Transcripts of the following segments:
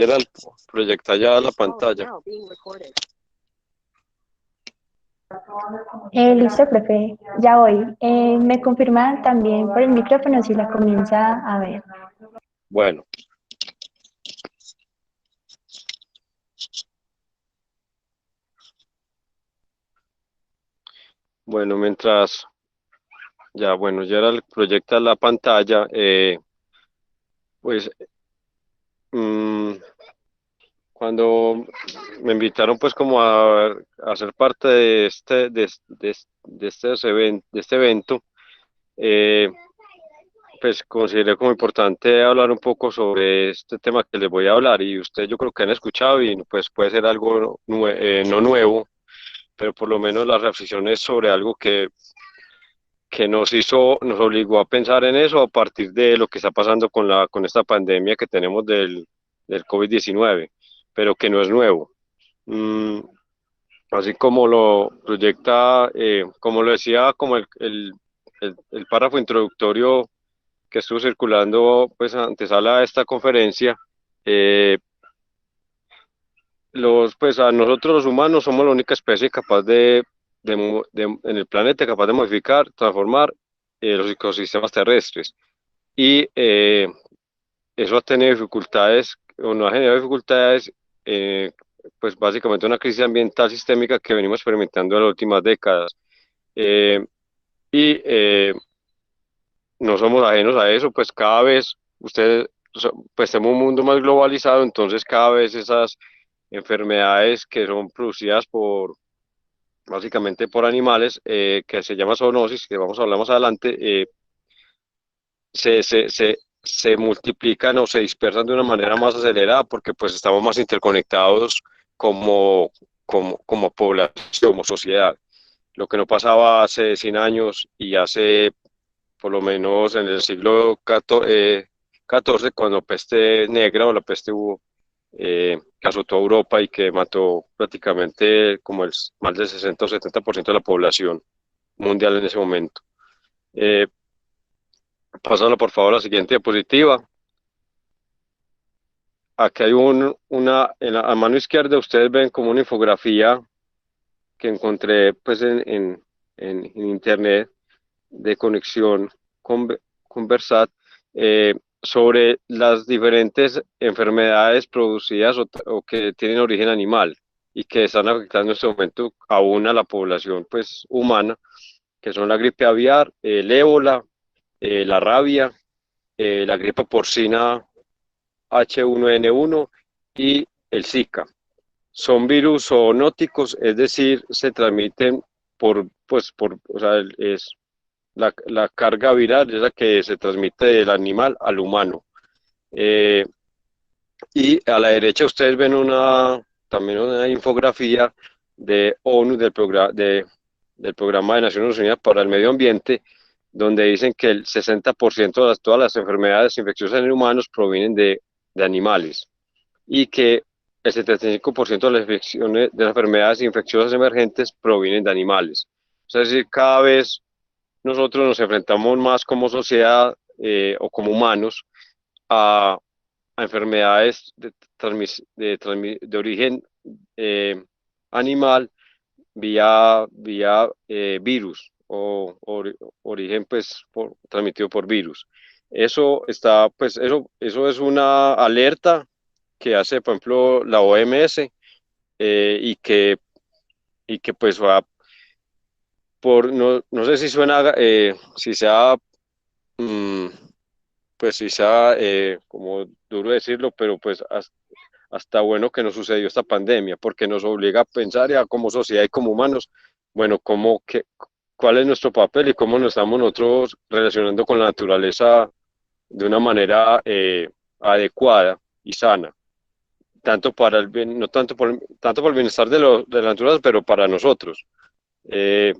Era proyectar ya la pantalla. Listo, profe, ya voy. ¿Me confirma también por el micrófono si la comienza a ver? Bueno, bueno, mientras ya era el proyecta la pantalla, pues mm, cuando me invitaron pues como a ser parte de este evento, eh, pues consideré como importante hablar un poco sobre este tema que les voy a hablar y ustedes yo creo que han escuchado y pues puede ser algo no nuevo, pero por lo menos las reflexiones sobre algo que nos obligó a pensar en eso a partir de lo que está pasando con esta pandemia que tenemos del COVID-19, pero que no es nuevo. Mm, Así como lo proyecta, como lo decía, como el párrafo introductorio que estuvo circulando, pues antesala a esta conferencia, eh, pues a nosotros los humanos somos la única especie capaz en el planeta capaz de modificar, transformar los ecosistemas terrestres. Y eso ha tenido dificultades, o no ha generado dificultades, pues básicamente una crisis ambiental sistémica que venimos experimentando en las últimas décadas. Eh, y no somos ajenos a eso, pues cada vez ustedes, pues tenemos un mundo más globalizado, entonces cada vez esas enfermedades que son producidas básicamente por animales, que se llama zoonosis, que vamos a hablar más adelante, se, se, se, se multiplican o se dispersan de una manera más acelerada porque pues estamos más interconectados como población, como sociedad. Lo que no pasaba hace 100 años y hace por lo menos en el siglo XIV, cuando peste negra o la peste hubo, que azotó a Europa y que mató prácticamente como más del 60 o 70% de la población mundial en ese momento. Eh, Pásalo por favor a la siguiente diapositiva. Aquí hay a mano izquierda ustedes ven como una infografía que encontré pues en internet de conexión con, con Versat, sobre las diferentes enfermedades producidas o que tienen origen animal y que están afectando en este momento aún a la población pues humana, que son la gripe aviar, el ébola, la rabia, la gripe porcina H1N1 y el Zika. Son virus zoonóticos, es decir, se transmiten o sea, es la carga viral es la que se transmite del animal al humano. Eh, y a la derecha ustedes ven también una infografía de ONU, del Programa de Naciones Unidas para el Medio Ambiente, donde dicen que el 60% de todas las enfermedades infecciosas en humanos provienen de animales y que el 75% de las infecciones, de las enfermedades infecciosas emergentes provienen de animales. Es decir, cada vez nosotros nos enfrentamos más como sociedad, o como humanos a, a enfermedades de origen, eh, animal vía virus o origen pues transmitido por virus. Eso es una alerta que hace, por ejemplo, la OMS, y que pues va no sé si suena, si sea, mm, pues si sea, como duro decirlo, pero pues hasta bueno que nos sucedió esta pandemia, porque nos obliga a pensar ya como sociedad y como humanos, bueno, cuál es nuestro papel y cómo nos estamos nosotros relacionando con la naturaleza de una manera, adecuada y sana, tanto para el bien, no tanto por el bienestar de la naturaleza, pero para nosotros. Eh,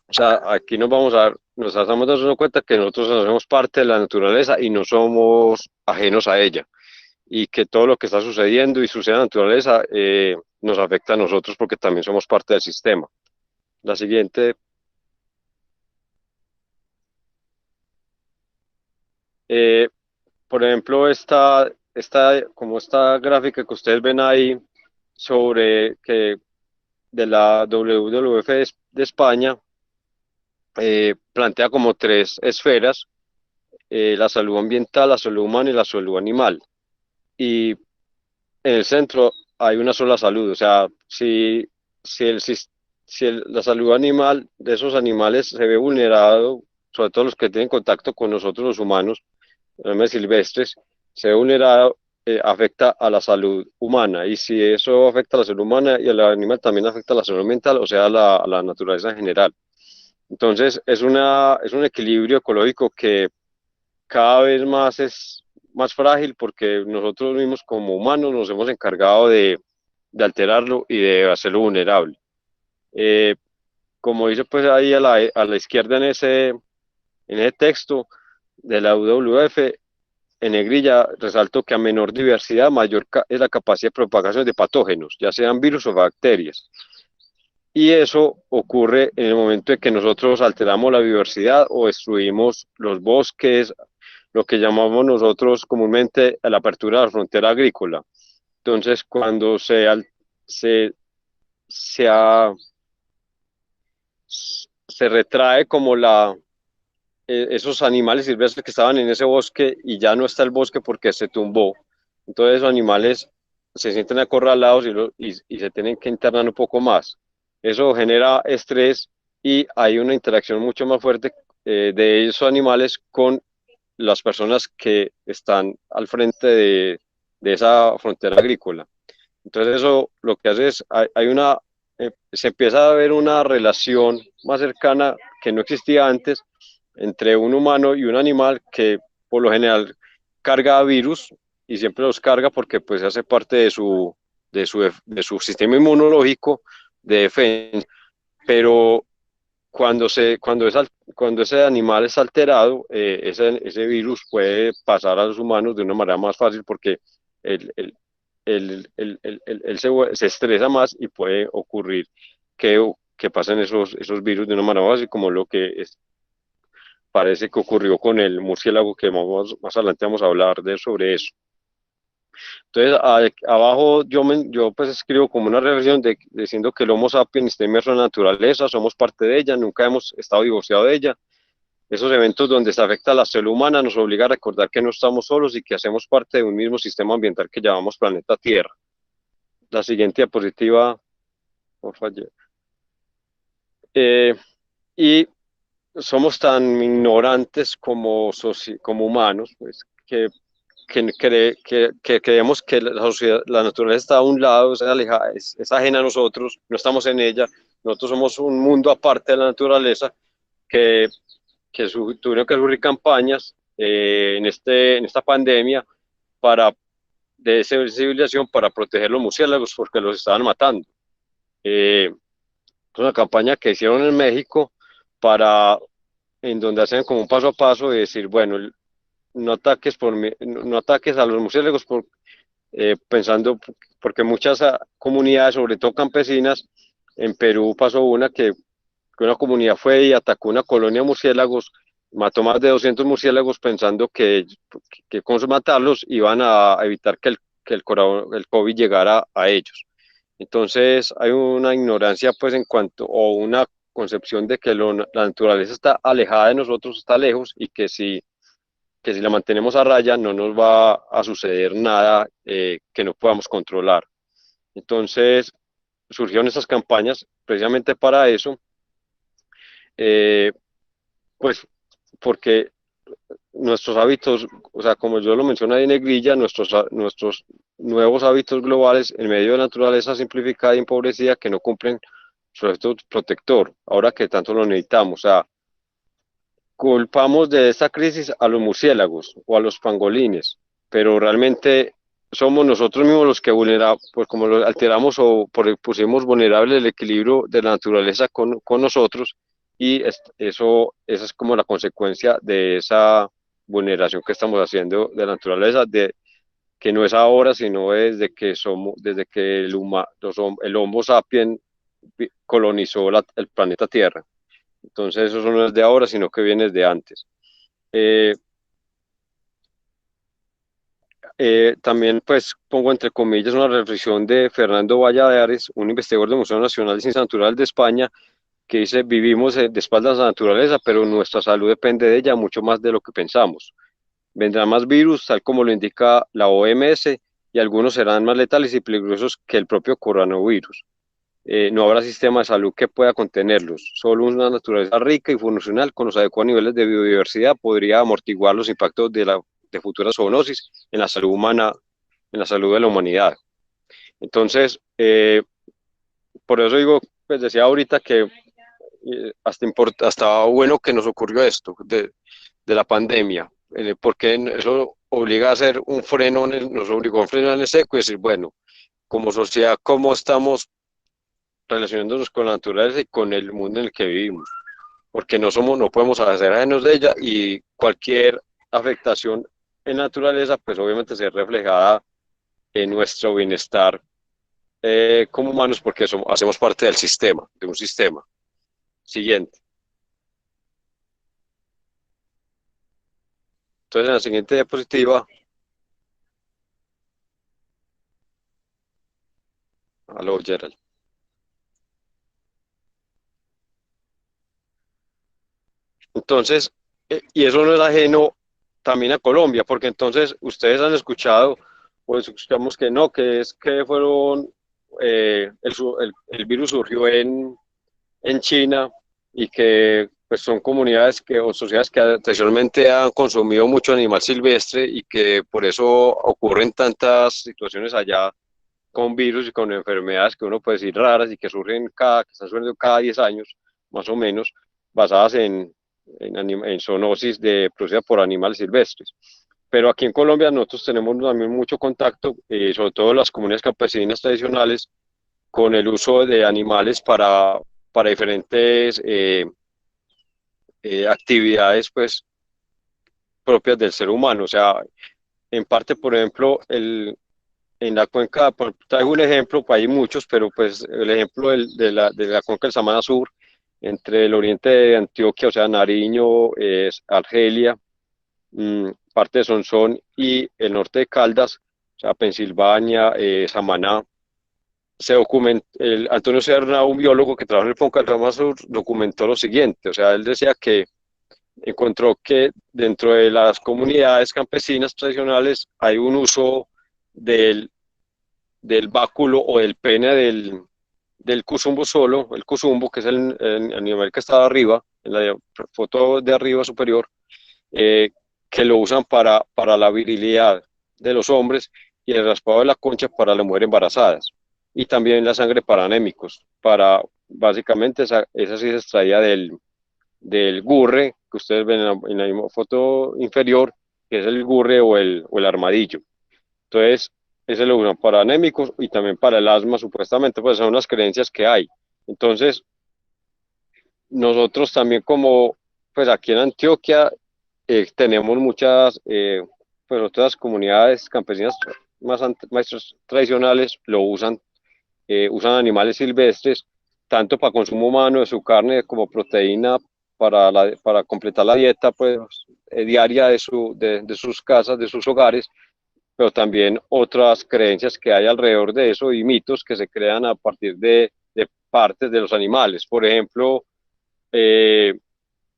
o sea, aquí nos estamos dando cuenta que nosotros hacemos parte de la naturaleza y no somos ajenos a ella, y que todo lo que está sucediendo y sucede en la naturaleza, nos afecta a nosotros porque también somos parte del sistema. La siguiente, eh, por ejemplo, como esta gráfica que ustedes ven ahí sobre que de la WWF de España, plantea como tres esferas: la salud ambiental, la salud humana y la salud animal. Y en el centro hay una sola salud. O sea, si, el, sis- si la salud animal de esos animales se ve vulnerado, sobre todo los que tienen contacto con nosotros los humanos, animales silvestres, se ve vulnerado, afecta a la salud humana. Y si eso afecta a la salud humana y al animal, también afecta a la salud mental, o sea, a la naturaleza en general. Entonces, es un equilibrio ecológico que cada vez más es más frágil, porque nosotros mismos como humanos nos hemos encargado de alterarlo y de hacerlo vulnerable. Eh, Como dice pues ahí a la izquierda en ese texto de la WWF, en negrilla, resalto que a menor diversidad, mayor es la capacidad de propagación de patógenos, ya sean virus o bacterias. Y eso ocurre en el momento en que nosotros alteramos la biodiversidad o destruimos los bosques, lo que llamamos nosotros comúnmente la apertura de la frontera agrícola. Entonces, cuando se, se, ha- se retrae como esos animales silvestres que estaban en ese bosque y ya no está el bosque porque se tumbó, entonces esos animales se sienten acorralados y se tienen que internar un poco más. Eso genera estrés y hay una interacción mucho más fuerte, de esos animales con las personas que están al frente de esa frontera agrícola. Entonces eso lo que hace es, se empieza a ver una relación más cercana que no existía antes entre un humano y un animal que por lo general carga virus, y siempre los carga porque pues hace parte de su sistema inmunológico de defensa. Pero cuando ese animal es alterado, ese virus puede pasar a los humanos de una manera más fácil, porque el, el, él se estresa más y puede ocurrir que pasen esos virus de una manera fácil, como lo que parece que ocurrió con el murciélago, que más adelante vamos a hablar sobre eso. Entonces, abajo yo pues escribo como una reflexión diciendo que el Homo sapiens está inmerso en la naturaleza, somos parte de ella, nunca hemos estado divorciados de ella. Esos eventos donde se afecta a la salud humana nos obliga a recordar que no estamos solos y que hacemos parte de un mismo sistema ambiental que llamamos planeta Tierra. La siguiente diapositiva, por favor. Eh, y somos tan ignorantes como humanos, pues, que creemos que la sociedad, la naturaleza está a un lado, es ajena a nosotros, no estamos en ella. Nosotros somos un mundo aparte de la naturaleza, que, tuvieron que surgir campañas, en esta pandemia, para, de sensibilización para proteger los murciélagos porque los estaban matando. Es una campaña que hicieron en México, en donde hacen como un paso a paso de decir, bueno, no ataques a los murciélagos, pensando, porque muchas comunidades, sobre todo campesinas, en Perú pasó que una comunidad fue y atacó una colonia de murciélagos, mató más de 200 murciélagos, pensando que con matarlos iban a evitar el COVID llegara a ellos. Entonces hay una ignorancia pues o una concepción de que la naturaleza está alejada de nosotros, está lejos, y que si la mantenemos a raya no nos va a suceder nada, que no podamos controlar. Entonces surgieron estas campañas precisamente para eso, eh, pues porque nuestros hábitos, o sea, como yo lo mencioné ahí en negrilla, nuestros nuevos hábitos globales en medio de la naturaleza simplificada y empobrecida, que no cumplen su efecto protector, ahora que tanto lo necesitamos. O sea, culpamos de esta crisis a los murciélagos o a los pangolines, pero realmente somos nosotros mismos los que vulneramos, pues como lo alteramos o pusimos vulnerable el equilibrio de la naturaleza con nosotros, y esa es como la consecuencia de esa vulneración que estamos haciendo de la naturaleza, que no es ahora, sino desde que el Homo sapiens colonizó el planeta Tierra. Entonces eso no es de ahora, sino que viene de antes. Eh, también pues pongo entre comillas una reflexión de Fernando Valladares, un investigador del Museo Nacional de Ciencias Naturales de España, que dice, vivimos de espaldas a la naturaleza, pero nuestra salud depende de ella mucho más de lo que pensamos. Vendrán más virus, tal como lo indica la OMS, y algunos serán más letales y peligrosos que el propio coronavirus. No habrá sistema de salud que pueda contenerlos. Solo una naturaleza rica y funcional con los adecuados niveles de biodiversidad podría amortiguar los impactos de futuras zoonosis en la salud humana, en la salud de la humanidad. Entonces, por eso digo, pues decía ahorita que hasta bueno que nos ocurrió esto de la pandemia, porque eso obliga a hacer un freno, nos obligó a frenar en el seco y decir, bueno, como sociedad, ¿cómo estamos relacionándonos con la naturaleza y con el mundo en el que vivimos? Porque no podemos hacer ajenos de ella y cualquier afectación en la naturaleza, pues obviamente se ve reflejada en nuestro bienestar como humanos, porque hacemos parte del sistema, de un sistema. Siguiente. Entonces, en la siguiente diapositiva, aló, Gerald. Entonces, y eso no es ajeno también a Colombia, porque entonces ustedes han escuchado, pues escuchamos que no, que es que fueron, el virus surgió en China y que pues son comunidades que, o sociedades que tradicionalmente han consumido mucho animal silvestre y que por eso ocurren tantas situaciones allá con virus y con enfermedades que uno puede decir raras y que surgen que están surgiendo cada 10 años, más o menos, basadas en zoonosis producida por animales silvestres. Pero aquí en Colombia nosotros tenemos también mucho contacto, sobre todo las comunidades campesinas tradicionales, con el uso de animales para diferentes actividades pues, propias del ser humano. O sea, en parte, por ejemplo, en la cuenca, traigo un ejemplo, pues hay muchos, pero pues el ejemplo de la cuenca del Samana Sur, entre el oriente de Antioquia, o sea, Nariño, Argelia, parte de Sonsón y el norte de Caldas, o sea, Pensilvania, Samaná. Antonio Serna, un biólogo que trabaja en el Ponca del Samana Sur, documentó lo siguiente, o sea, él decía que encontró que dentro de las comunidades campesinas tradicionales hay un uso del báculo o del pene del cusumbo solo, el cusumbo, que es el animal que está arriba, en la foto de arriba superior, eh, que lo usan para la virilidad de los hombres y el raspado de la concha para las mujeres embarazadas. Y también la sangre para anémicos, básicamente esa sí se extraía del gurre, que ustedes ven en la foto inferior, que es el gurre o el armadillo. Entonces, ese lo usan para anémicos y también para el asma, supuestamente, pues son las creencias que hay. Entonces, nosotros también pues aquí en Antioquia tenemos muchas, pues otras comunidades campesinas más tradicionales lo usan animales silvestres, tanto para consumo humano de su carne como proteína para completar la dieta pues, diaria de sus casas, de sus hogares, pero también otras creencias que hay alrededor de eso y mitos que se crean a partir de partes de los animales. Por ejemplo, eh,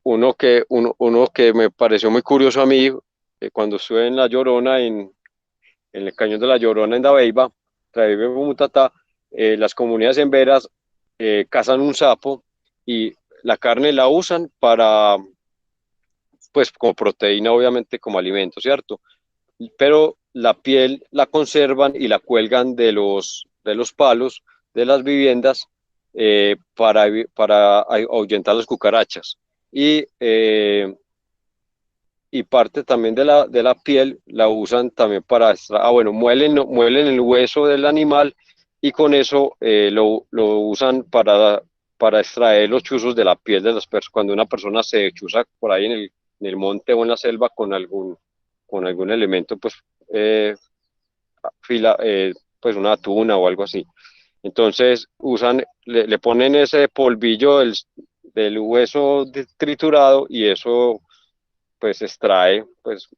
uno que me pareció muy curioso a mí, cuando estuve en La Llorona, en el cañón de La Llorona en Dabeiba, Mutatá, las comunidades en veras cazan un sapo y la carne la usan pues como proteína, obviamente como alimento, ¿cierto? Pero la piel la conservan y la cuelgan de los palos de las viviendas para ahuyentar las cucarachas. Y parte también de la piel la usan también bueno, muelen el hueso del animal y con eso lo usan para extraer los chuzos de la piel de las personas. Cuando una persona se chuza por ahí en el monte o en la selva con algún elemento, pues, eh, pues una tuna o algo así. Entonces le ponen ese polvillo del hueso triturado y eso pues extrae pues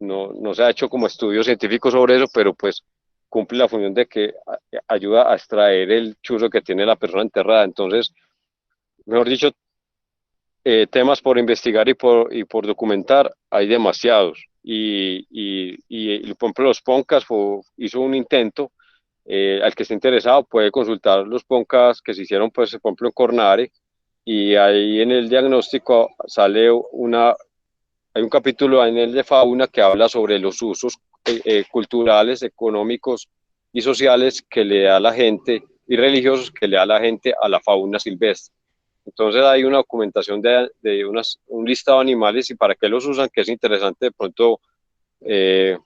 no se ha hecho como estudio científico sobre eso, pero pues cumple la función de que ayuda a extraer el chuzo que tiene la persona enterrada. Entonces, mejor dicho, temas por investigar y por documentar hay demasiados. Por ejemplo, los Poncas hizo un intento. Al que esté interesado puede consultar los Poncas que se hicieron, pues, por ejemplo, en Cornare, y ahí en el diagnóstico hay un capítulo en el de fauna que habla sobre los usos culturales, económicos y sociales que le da la gente y religiosos que le da la gente a la fauna silvestre. Entonces hay una documentación un listado de animales y para qué los usan, que es interesante de pronto eh,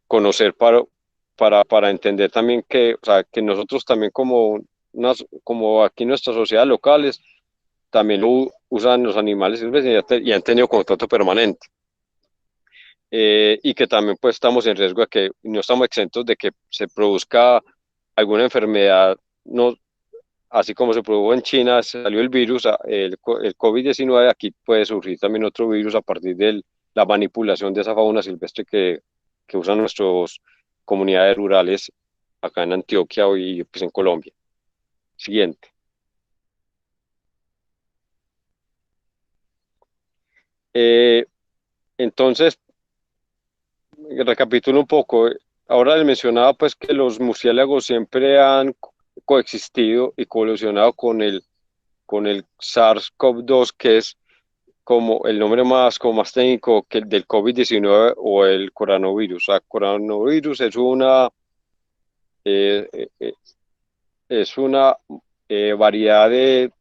conocer para entender también que, o sea, que nosotros también como aquí nuestras sociedades locales también lo usan los animales silvestres y han tenido contacto permanente. Y que también pues estamos en riesgo de que no estamos exentos de que se produzca alguna enfermedad, no, así como se produjo en China, salió el virus, el COVID-19, aquí puede surgir también otro virus a partir de la manipulación de esa fauna silvestre que usan nuestras comunidades rurales acá en Antioquia y pues en Colombia. Siguiente. Eh, entonces, recapitulo un poco. Ahora les mencionaba pues que los murciélagos siempre han coexistido y colisionado con el SARS-CoV-2, que es como el nombre más, como más técnico que el del COVID-19 o el coronavirus. O sea, coronavirus eh, eh, eh, es una variedad de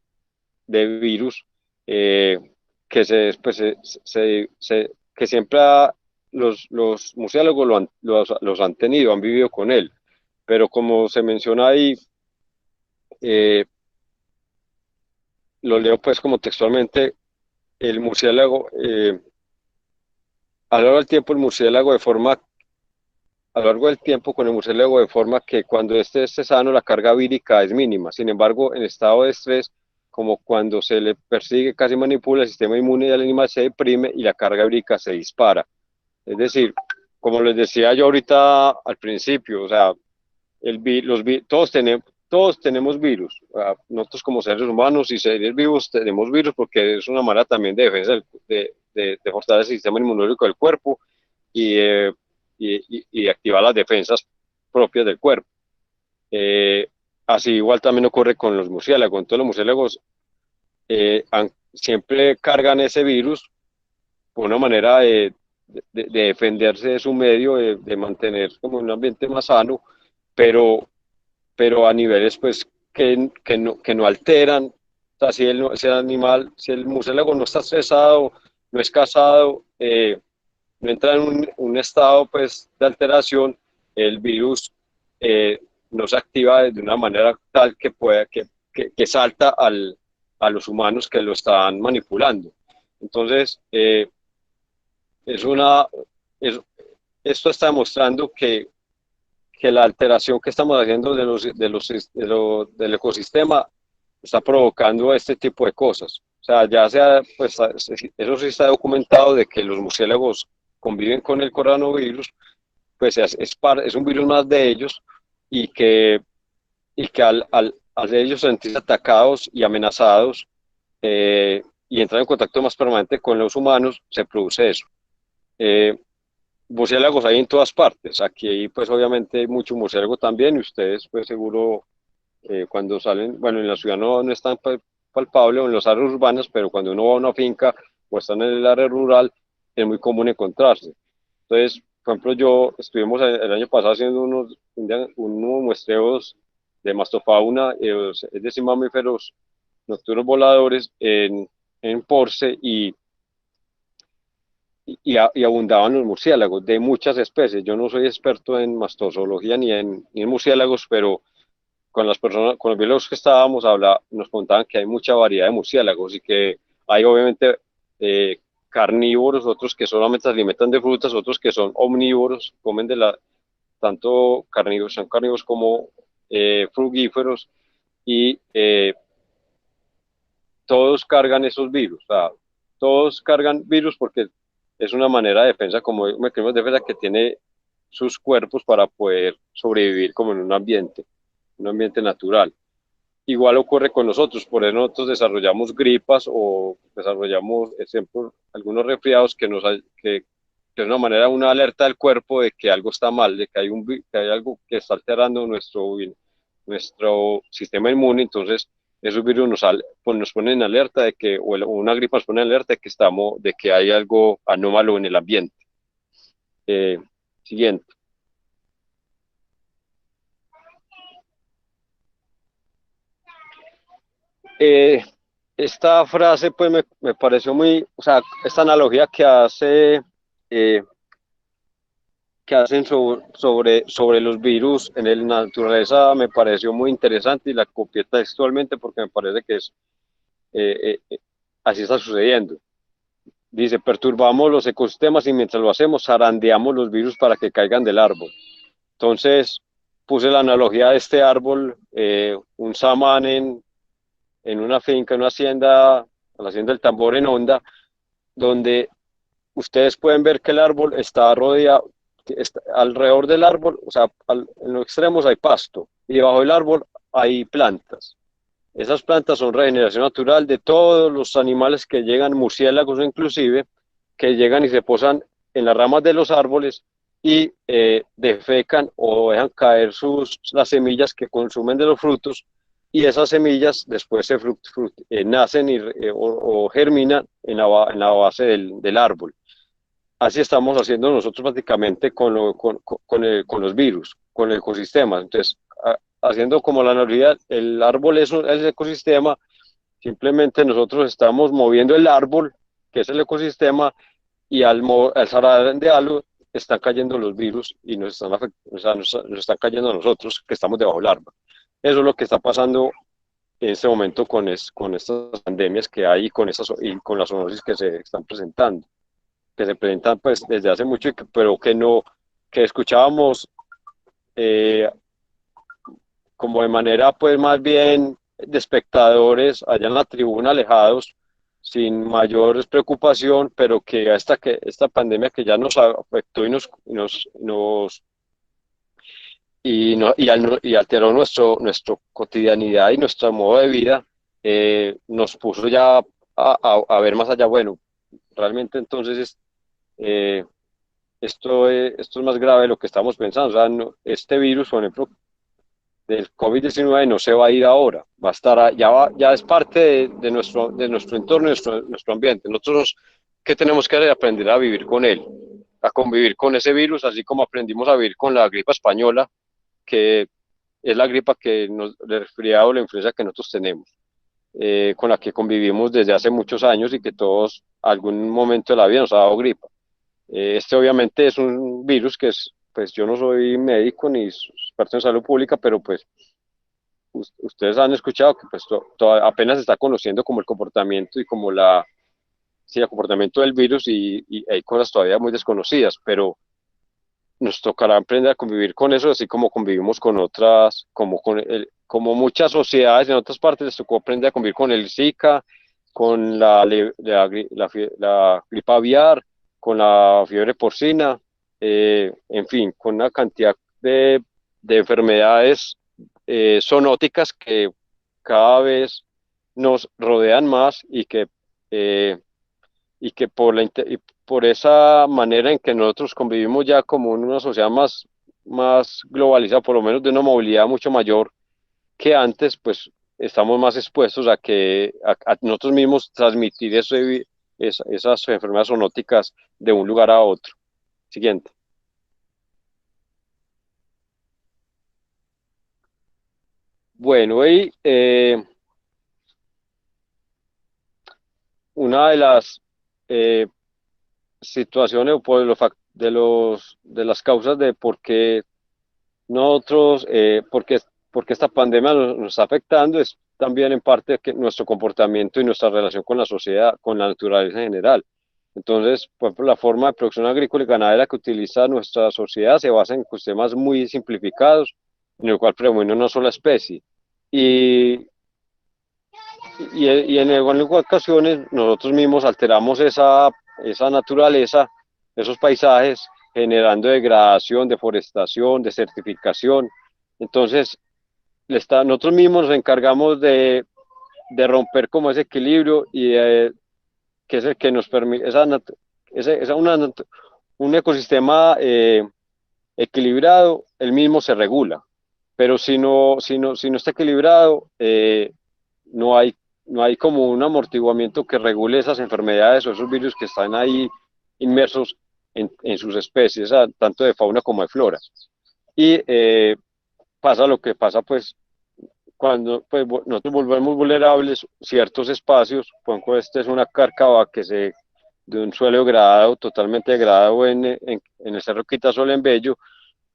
virus eh, que que siempre los murciélagos los han tenido, han vivido con él. Pero como se menciona ahí, eh, lo leo pues como textualmente, el murciélago, a lo largo del tiempo el murciélago de forma, a lo largo del tiempo con el murciélago de forma que cuando este esté sano la carga vírica es mínima. Sin embargo, en estado de estrés, como cuando se le persigue, casi manipula, el sistema inmune del animal se deprime y la carga vírica se dispara. Es decir, como les decía yo ahorita al principio, o sea, todos tenemos virus. Nosotros como seres humanos y seres vivos tenemos virus porque es una manera también de defensa, de fortalecer el sistema inmunológico del cuerpo y, y activar las defensas propias del cuerpo. Eh, Así igual también ocurre con los murciélagos. Entonces los murciélagos siempre cargan ese virus por una manera de defenderse de su medio, de mantener como un ambiente más sano, pero a niveles pues que no alteran. O sea, si el animal, si el murciélago no está estresado, no es cazado, no entra en un estado pues de alteración, el virus eh, no se activa de una manera tal que pueda, que salta a los humanos que lo están manipulando. Entonces, es una, es, esto está demostrando que la alteración que estamos haciendo del ecosistema está provocando este tipo de cosas. O sea, pues, eso sí está documentado de que los murciélagos conviven con el coronavirus, pues es un virus más de ellos y que al ellos sentirse atacados y amenazados y entrar en contacto más permanente con los humanos, se produce eso. Eh, Murciélagos hay en todas partes. Aquí, pues, obviamente hay mucho murciélago también, y ustedes, pues, seguro, cuando salen, bueno, en la ciudad no es tan palpable, o en las áreas urbanas, pero cuando uno va a una finca o está en el área rural, es muy común encontrarse. Entonces, por ejemplo, estuvimos el año pasado haciendo unos muestreos de mastofauna, es decir, mamíferos nocturnos voladores en Porce, y abundaban los murciélagos de muchas especies. Yo no soy experto en mastozoología ni en murciélagos, pero con los biólogos que estábamos, nos contaban que hay mucha variedad de murciélagos y que hay obviamente carnívoros, otros que solamente se alimentan de frutas, otros que son omnívoros, comen tanto carnívoros, son carnívoros como frugíferos, y todos cargan esos virus. O sea, todos cargan virus porque es una manera de defensa, como un mecanismo de defensa que tiene sus cuerpos para poder sobrevivir como en un ambiente natural. Igual ocurre con nosotros, por eso nosotros desarrollamos gripas o desarrollamos, ejemplo, algunos resfriados que de una manera una alerta del cuerpo de que algo está mal, de que que hay algo que está alterando nuestro sistema inmune. Entonces esos virus pues nos ponen en alerta de que, o una gripa nos pone en alerta de que hay algo anómalo en el ambiente. Eh, Siguiente. Eh, Esta frase pues me pareció muy, o sea, esta analogía eh, que hacen sobre los virus en la naturaleza me pareció muy interesante y la copié textualmente porque me parece que así está sucediendo. Dice, perturbamos los ecosistemas y mientras lo hacemos zarandeamos los virus para que caigan del árbol. Entonces puse la analogía de este árbol, un samán en una finca, en una hacienda, la hacienda del Tambor en Honda, donde ustedes pueden ver que el árbol está rodeado, alrededor del árbol, o sea, en los extremos hay pasto y debajo del árbol hay plantas. Esas plantas son regeneración natural de todos los animales que llegan, murciélagos inclusive, que llegan y se posan en las ramas de los árboles y defecan o dejan caer las semillas que consumen de los frutos, y esas semillas después nacen o germinan en la base del árbol. Así estamos haciendo nosotros prácticamente con los virus, con el ecosistema. Entonces, haciendo como la analogía, el árbol es el ecosistema, simplemente nosotros estamos moviendo el árbol, que es el ecosistema, y al zarandearlo están cayendo los virus y o sea, nos están cayendo a nosotros que estamos debajo del árbol. Eso es lo que está pasando en este momento con estas pandemias que hay y con las zoonosis que se están presentando, que se presentan pues desde hace mucho, pero que no, que escuchábamos eh, como de manera pues más bien de espectadores allá en la tribuna alejados, sin mayor preocupación, pero que esta pandemia que ya nos afectó y alteró nuestro cotidianidad y nuestro modo de vida, nos puso ya a ver más allá. Bueno, realmente entonces eh, esto es más grave de lo que estamos pensando. O sea, este virus, por ejemplo, del COVID-19 no se va a ir ahora, va a estar, ya es parte de nuestro entorno, nuestro ambiente. Nosotros, ¿qué tenemos que hacer? Aprender a vivir con él, a convivir con ese virus, así como aprendimos a vivir con la gripa española, que es la gripa el resfriado o la influenza que nosotros tenemos, con la que convivimos desde hace muchos años y que todos, algún momento de la vida nos ha dado gripa. Este obviamente es un virus pues yo no soy médico ni experto en salud pública, pero pues ustedes han escuchado que pues apenas se está conociendo como el comportamiento y como sí, el comportamiento del virus, y hay cosas todavía muy desconocidas, pero nos tocará aprender a convivir con eso, así como convivimos con otras, como muchas sociedades en otras partes les tocó aprender a convivir con el Zika, con la gripa aviar, con la fiebre porcina, en fin, con una cantidad de enfermedades zoonóticas que cada vez nos rodean más eh, y que y por esa manera en que nosotros convivimos ya como en una sociedad más globalizada, por lo menos de una movilidad mucho mayor que antes, pues estamos más expuestos a nosotros mismos transmitir esas enfermedades zoonóticas de un lugar a otro. Siguiente. Bueno, y una de las eh, situaciones o de las causas de por qué nosotros, porque esta pandemia nos está afectando, es también en parte que nuestro comportamiento y nuestra relación con la sociedad, con la naturaleza en general. Entonces, por ejemplo, la forma de producción agrícola y ganadera que utiliza nuestra sociedad se basa en sistemas muy simplificados, en el cual predomina una sola especie. Y, y en algunas ocasiones nosotros mismos alteramos esa naturaleza, esos paisajes, generando degradación, deforestación, desertificación. Entonces, nosotros mismos nos encargamos de romper como ese equilibrio y que es el que nos permite, un ecosistema equilibrado, el mismo se regula, pero si no está equilibrado, no hay como un amortiguamiento que regule esas enfermedades o esos virus que están ahí inmersos en sus especies, tanto de fauna como de flora. Y pasa lo que pasa, pues, cuando pues, nosotros volvemos vulnerables ciertos espacios, por ejemplo, este es una cárcava de un suelo degradado, totalmente degradado en el Cerro Quitasol en Bello,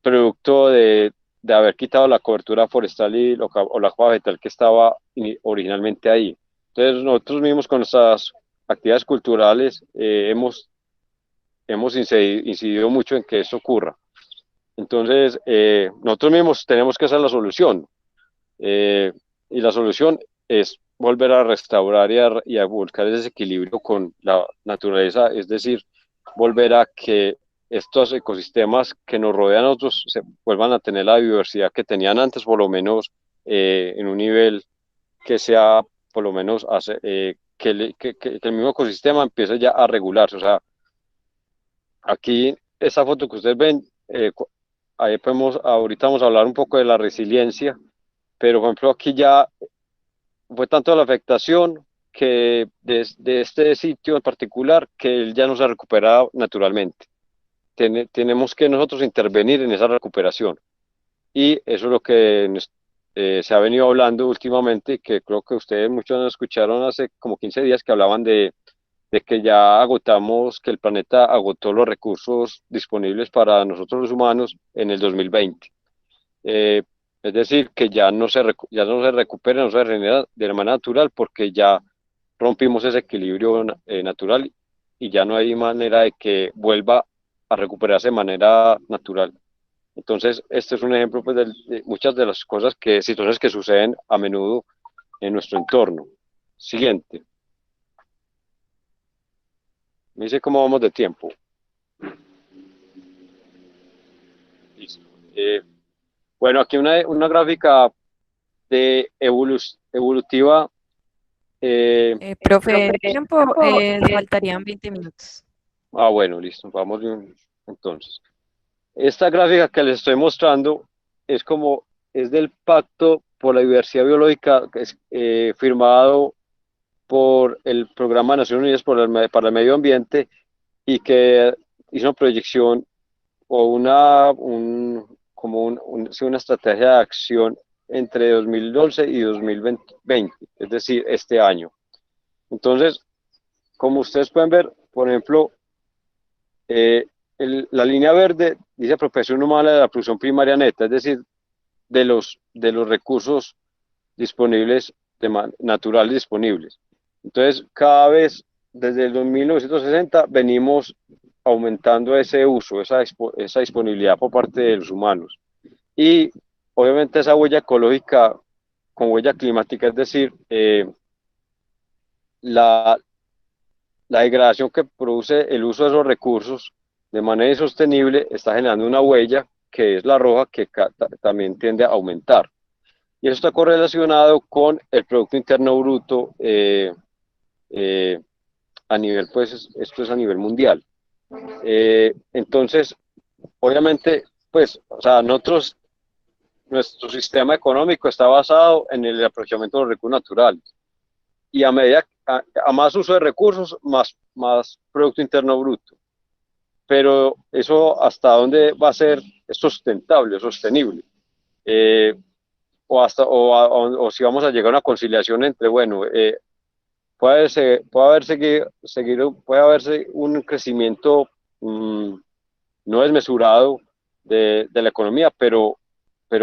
producto de haber quitado la cobertura forestal o la hoja vegetal que estaba originalmente ahí. Entonces, nosotros mismos con nuestras actividades culturales hemos incidido mucho en que eso ocurra. Entonces, nosotros mismos tenemos que hacer la solución. Eh, y la solución es volver a restaurar y a buscar ese equilibrio con la naturaleza, es decir, volver a que estos ecosistemas que nos rodean a nosotros se vuelvan a tener la biodiversidad que tenían antes, por lo menos en un nivel que sea, por lo menos, que el mismo ecosistema empiece ya a regularse. O sea, aquí, esta foto que ustedes ven, ahí ahorita vamos a hablar un poco de la resiliencia, pero por ejemplo aquí ya fue tanto la afectación que de este sitio en particular que él ya no se ha recuperado naturalmente. Tenemos que nosotros intervenir en esa recuperación y eso es lo que se ha venido hablando últimamente, que creo que ustedes muchos nos escucharon hace como 15 días que hablaban de que ya agotamos, que el planeta agotó los recursos disponibles para nosotros los humanos en el 2020. Eh, es decir, que ya no se recupera, no se regenera de manera natural porque ya rompimos ese equilibrio natural y ya no hay manera de que vuelva a recuperarse de manera natural. Entonces, este es un ejemplo pues, de muchas de las situaciones que suceden a menudo en nuestro entorno. Siguiente. Me dice cómo vamos de tiempo. Listo. Bueno, aquí una gráfica evolutiva. eh, Profe, en tiempo faltarían 20 minutos. bueno, listo, vamos bien. Entonces, esta gráfica que les estoy mostrando es del Pacto por la Diversidad Biológica, que es firmado por el Programa de Naciones Unidas para el Medio Ambiente y que hizo una proyección o sí, una estrategia de acción entre 2012 y 2020, es decir, este año. Entonces, como ustedes pueden ver, por ejemplo, eh, la línea verde dice apropiación humana de la producción primaria neta, es decir, de los recursos disponibles, naturales disponibles. Entonces, cada vez desde el 1960 venimos aumentando ese uso, esa disponibilidad por parte de los humanos. Y obviamente esa huella ecológica con huella climática, es decir, la, la degradación que produce el uso de esos recursos de manera insostenible está generando una huella que es la roja que también tiende a aumentar. Y eso está correlacionado con el Producto Interno Bruto eh, a nivel, pues esto es a nivel mundial. Entonces, obviamente, pues, o sea, nuestro sistema económico está basado en el aprovechamiento de los recursos naturales. Y a más uso de recursos, más Producto Interno Bruto. Pero eso hasta dónde va a ser sustentable, sostenible. O si vamos a llegar a una conciliación entre, bueno, puede haberse un crecimiento no desmesurado de la economía, pero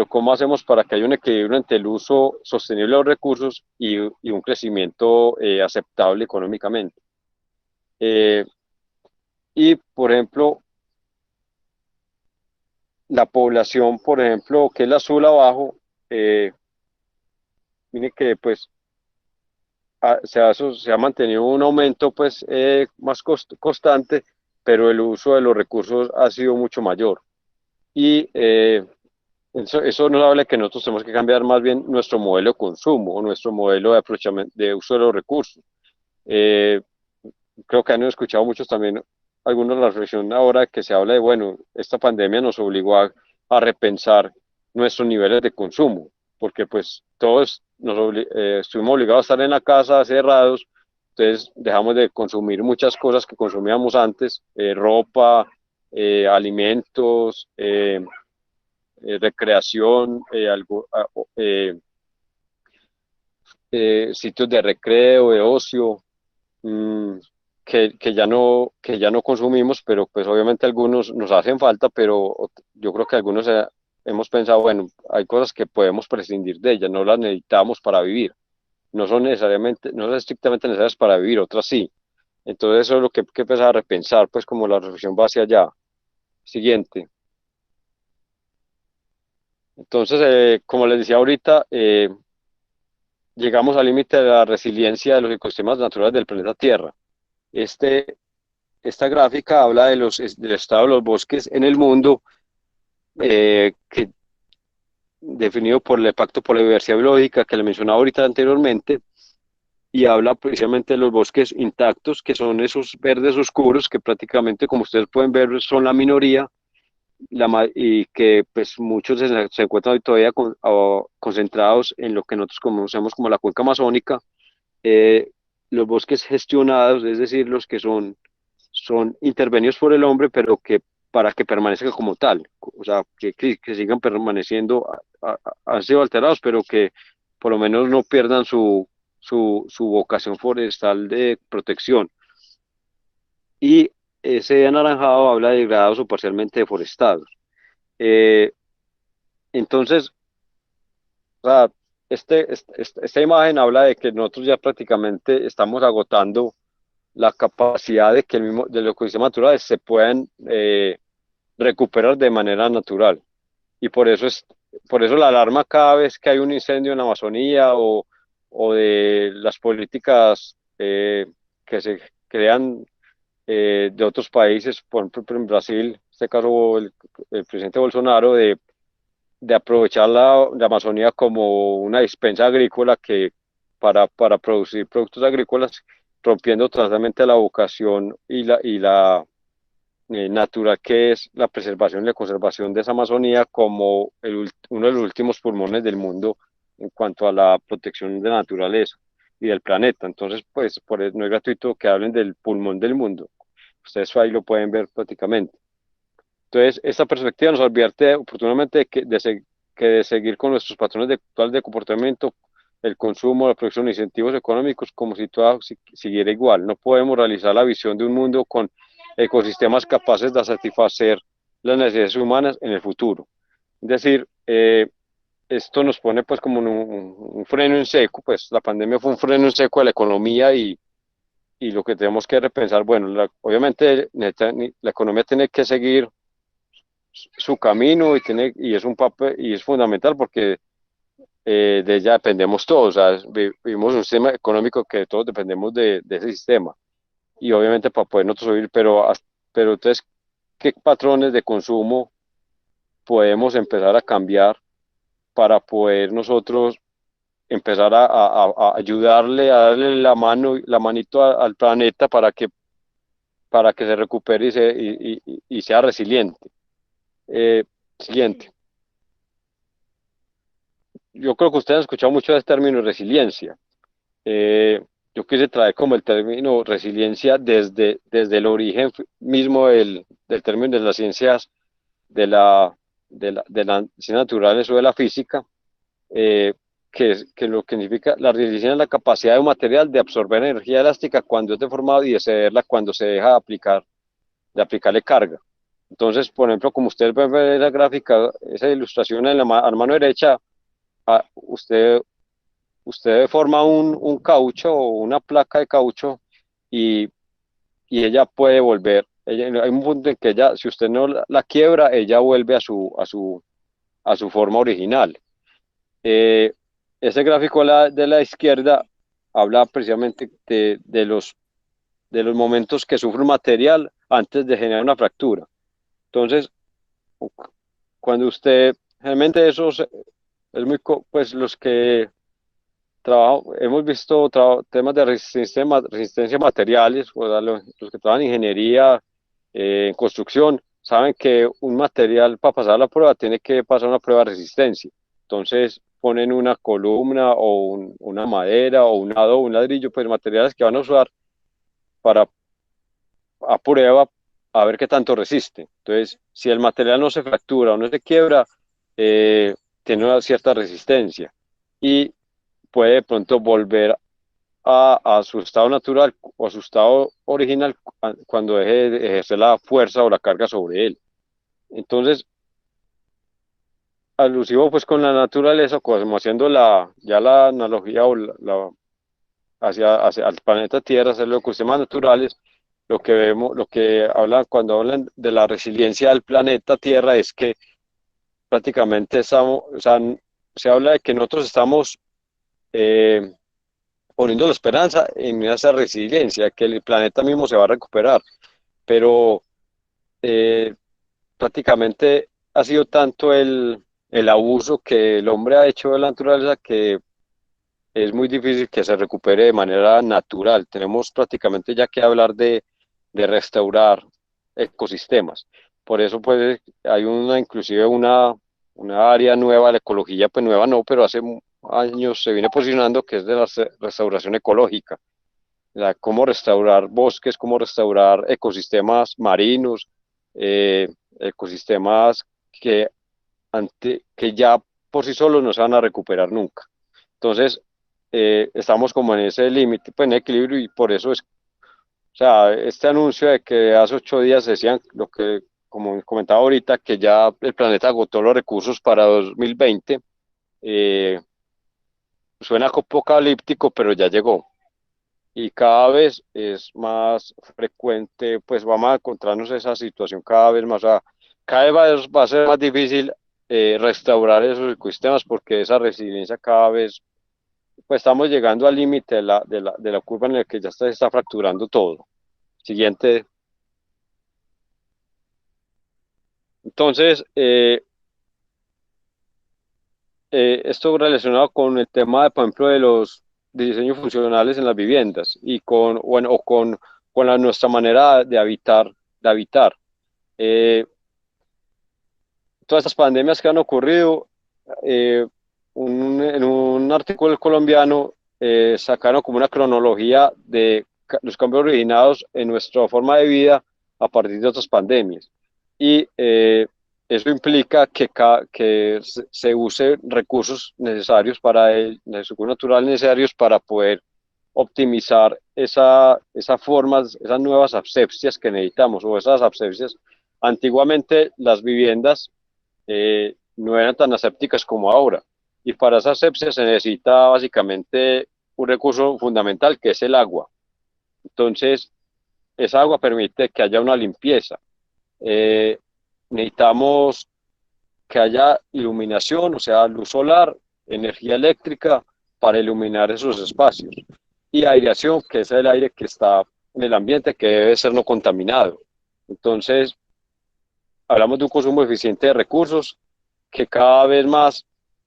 ¿cómo hacemos para que haya un equilibrio entre el uso sostenible de los recursos y un crecimiento aceptable económicamente? Eh, y, por ejemplo, la población, por ejemplo, que es la azul abajo, mire que pues se ha mantenido un aumento pues más constante, pero el uso de los recursos ha sido mucho mayor. Y eso nos habla de que nosotros tenemos que cambiar más bien nuestro modelo de consumo o nuestro modelo de aprovechamiento, de uso de los recursos. Eh, Creo que han escuchado muchos también alguna reflexión ahora que se habla de, bueno, esta pandemia nos obligó a repensar nuestros niveles de consumo, porque pues todos estuvimos obligados a estar en la casa cerrados, entonces dejamos de consumir muchas cosas que consumíamos antes, ropa, alimentos, recreación, sitios de recreo, de ocio, mm, que ya no consumimos, pero pues obviamente algunos nos hacen falta, pero yo creo que algunos hemos pensado, bueno, hay cosas que podemos prescindir de ellas, no las necesitamos para vivir, no son necesariamente, no son estrictamente necesarias para vivir, otras sí. Entonces eso es lo que empezar a repensar, pues como la reflexión va hacia allá. Siguiente. Entonces, como les decía ahorita, llegamos al límite de la resiliencia de los ecosistemas naturales del planeta Tierra. Este, Esta gráfica habla del estado de los bosques en el mundo, definido por el Pacto por la Diversidad Biológica que le mencionaba ahorita anteriormente, y habla precisamente de los bosques intactos, que son esos verdes oscuros que prácticamente, como ustedes pueden ver, son la minoría, y que pues muchos se encuentran hoy todavía concentrados en lo que nosotros conocemos como la cuenca amazónica. eh, los bosques gestionados, es decir, los que son intervenidos por el hombre, pero que para que permanezcan como tal, o sea, que sigan permaneciendo, han sido alterados, pero que por lo menos no pierdan su vocación forestal de protección. Y ese anaranjado habla de degradados o parcialmente deforestados. Eh, entonces, o sea, esta imagen habla de que nosotros ya prácticamente estamos agotando la capacidad de que de los ecosistemas naturales se puedan recuperar de manera natural. Y por eso la alarma cada vez que hay un incendio en la Amazonía o de las políticas que se crean de otros países, por ejemplo en Brasil, en este caso el presidente Bolsonaro, de aprovechar la Amazonía como una dispensa agrícola para producir productos agrícolas, rompiendo totalmente la vocación y la natural que es la preservación y la conservación de esa Amazonía como uno de los últimos pulmones del mundo en cuanto a la protección de la naturaleza y del planeta. Entonces, pues, no es gratuito que hablen del pulmón del mundo. Ustedes ahí lo pueden ver prácticamente. Entonces, esta perspectiva nos advierte oportunamente que de seguir con nuestros patrones actuales de comportamiento, el consumo, la producción, incentivos económicos, como si todo siguiera igual. No podemos realizar la visión de un mundo con ecosistemas capaces de satisfacer las necesidades humanas en el futuro. Es decir, esto nos pone pues como un freno en seco, pues la pandemia fue un freno en seco de la economía y lo que tenemos que repensar, bueno, obviamente la economía tiene que seguir su camino y es un papel y es fundamental porque de ella dependemos todos, o sea, vivimos un sistema económico que todos dependemos de ese sistema y obviamente para poder nosotros vivir, pero entonces, ¿qué patrones de consumo podemos empezar a cambiar para poder nosotros empezar a ayudarle, a darle la manito al planeta para que se recupere y sea resiliente? Siguiente. Yo creo que ustedes han escuchado mucho el término resiliencia. Eh, yo quise traer como el término resiliencia desde el origen mismo del término de las ciencias de las ciencias naturales o de la física, eh, que lo que significa la resiliencia es la capacidad de un material de absorber energía elástica cuando es deformado y de cederla cuando se deja de aplicarle carga. Entonces, por ejemplo, como ustedes ven en la gráfica, esa ilustración en a la mano derecha, usted forma un caucho o una placa de caucho y, y ella puede volver. Hay un punto en que ella, si usted no la quiebra, ella vuelve a su forma original. Ese gráfico de la izquierda habla precisamente de los momentos que sufre un material antes de generar una fractura. Entonces, cuando usted, realmente eso es muy, pues los que trabajo, hemos visto temas de resistencia, resistencia a materiales, o sea, los que trabajan en ingeniería, en construcción, saben que un material para pasar la prueba tiene que pasar una prueba de resistencia. Entonces ponen una columna o una madera o un adobe, un ladrillo, pues materiales que van a usar para a prueba a ver qué tanto resiste. Entonces, si el material no se fractura o no se quiebra, tiene una cierta resistencia y puede de pronto volver a su estado natural o a su estado original cuando deje de ejercer la fuerza o la carga sobre él. Entonces, alusivo pues con la naturaleza, como haciendo ya la analogía o hacia el planeta Tierra, hacer los ecosistemas naturales, lo que vemos, lo que hablan cuando hablan de la resiliencia del planeta Tierra es que prácticamente estamos, o sea, se habla de que nosotros estamos eh, poniendo la esperanza en esa resiliencia, que el planeta mismo se va a recuperar, pero eh, prácticamente ha sido tanto el abuso que el hombre ha hecho de la naturaleza que es muy difícil que se recupere de manera natural. Tenemos prácticamente ya que hablar de restaurar ecosistemas. Por eso pues hay inclusive una área nueva de la ecología, pues nueva no, pero hace años se viene posicionando que es de la restauración ecológica. O sea, cómo restaurar bosques, cómo restaurar ecosistemas marinos, ecosistemas que ya por sí solos no se van a recuperar nunca. Entonces, estamos como en ese límite, pues en equilibrio y por eso es, o sea, este anuncio de que hace 8 días decían lo que, como comentaba ahorita, que ya el planeta agotó los recursos para 2020, eh, suena apocalíptico, pero ya llegó. Y cada vez es más frecuente, pues vamos a encontrarnos esa situación cada vez más, o sea, cada vez va a ser más difícil restaurar esos ecosistemas porque esa resiliencia cada vez, pues estamos llegando al límite de la curva en la que ya se está fracturando todo. Siguiente. Entonces, esto relacionado con el tema, de, por ejemplo, de los diseños funcionales en las viviendas y con, bueno, o con nuestra manera de habitar, de habitar. Eh, Todas estas pandemias que han ocurrido, eh, en un artículo colombiano sacaron como una cronología de los cambios originados en nuestra forma de vida a partir de otras pandemias. Y eso implica que se use recursos necesarios para recursos naturales necesarios para poder optimizar esas formas, esas nuevas asepsias que necesitamos, o esas asepsias. Antiguamente las viviendas no eran tan asépticas como ahora. Y para esa asepsia se necesita básicamente un recurso fundamental que es el agua. Entonces, esa agua permite que haya una limpieza. Eh, Necesitamos que haya iluminación, o sea, luz solar, energía eléctrica para iluminar esos espacios. Y aireación, que es el aire que está en el ambiente, que debe ser no contaminado. Entonces, hablamos de un consumo eficiente de recursos que cada vez más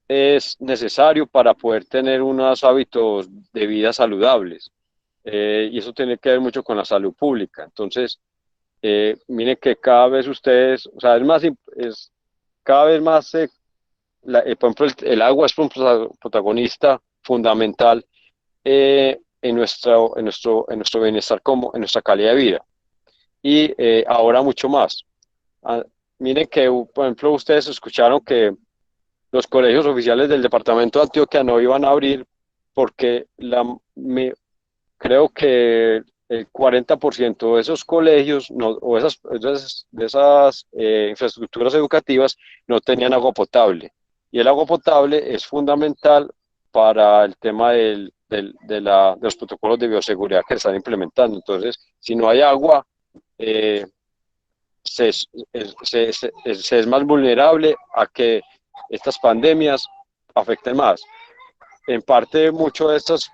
es necesario para poder tener unos hábitos de vida saludables. Y eso tiene que ver mucho con la salud pública. Entonces, miren que cada vez ustedes, o sea, cada vez más, por ejemplo, el agua es un protagonista fundamental en nuestro bienestar, como en nuestra calidad de vida. Y ahora mucho más. Ah, miren que, por ejemplo, ustedes escucharon que los colegios oficiales del departamento de Antioquia no iban a abrir porque creo que el 40% de esos colegios o de esas infraestructuras educativas no tenían agua potable. Y el agua potable es fundamental para el tema de los protocolos de bioseguridad que están implementando. Entonces, si no hay agua, eh, se es más vulnerable a que estas pandemias afecten más. En parte, mucho de estos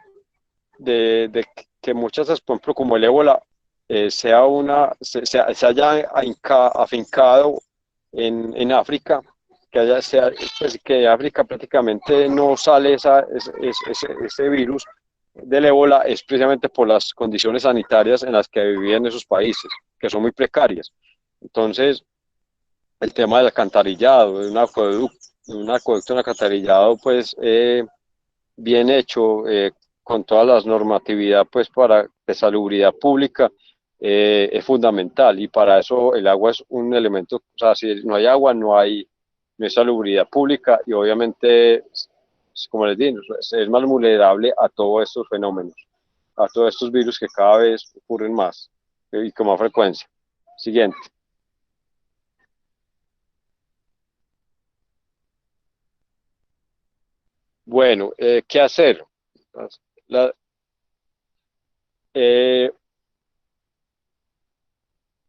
de que muchas veces, por ejemplo, como el ébola, se haya afincado en África, pues, que de África prácticamente no sale ese virus del ébola, es precisamente por las condiciones sanitarias en las que vivían esos países, que son muy precarias. Entonces, el tema del alcantarillado, un acueducto, un alcantarillado, pues, bien hecho, con todas las normatividad, pues, de salubridad pública, es fundamental, y para eso el agua es un elemento. O sea, si no hay agua, no hay salubridad pública, y obviamente, como les digo, es más vulnerable a todos estos fenómenos, a todos estos virus que cada vez ocurren más y con más frecuencia. Siguiente. Bueno, ¿qué hacer? La- eh,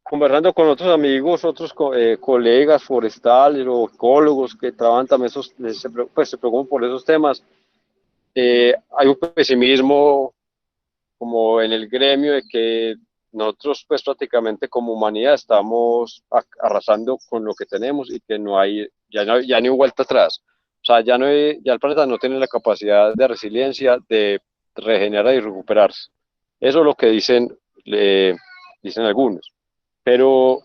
Conversando con otros amigos, otros colegas forestales o ecólogos que trabajan también pues, se preocupan por esos temas, hay un pesimismo como en el gremio de que nosotros, pues, prácticamente como humanidad estamos arrasando con lo que tenemos, y que ya no hay vuelta atrás. O sea, ya el planeta no tiene la capacidad de resiliencia de regenerar y recuperarse. Eso es lo que dicen algunos. Pero,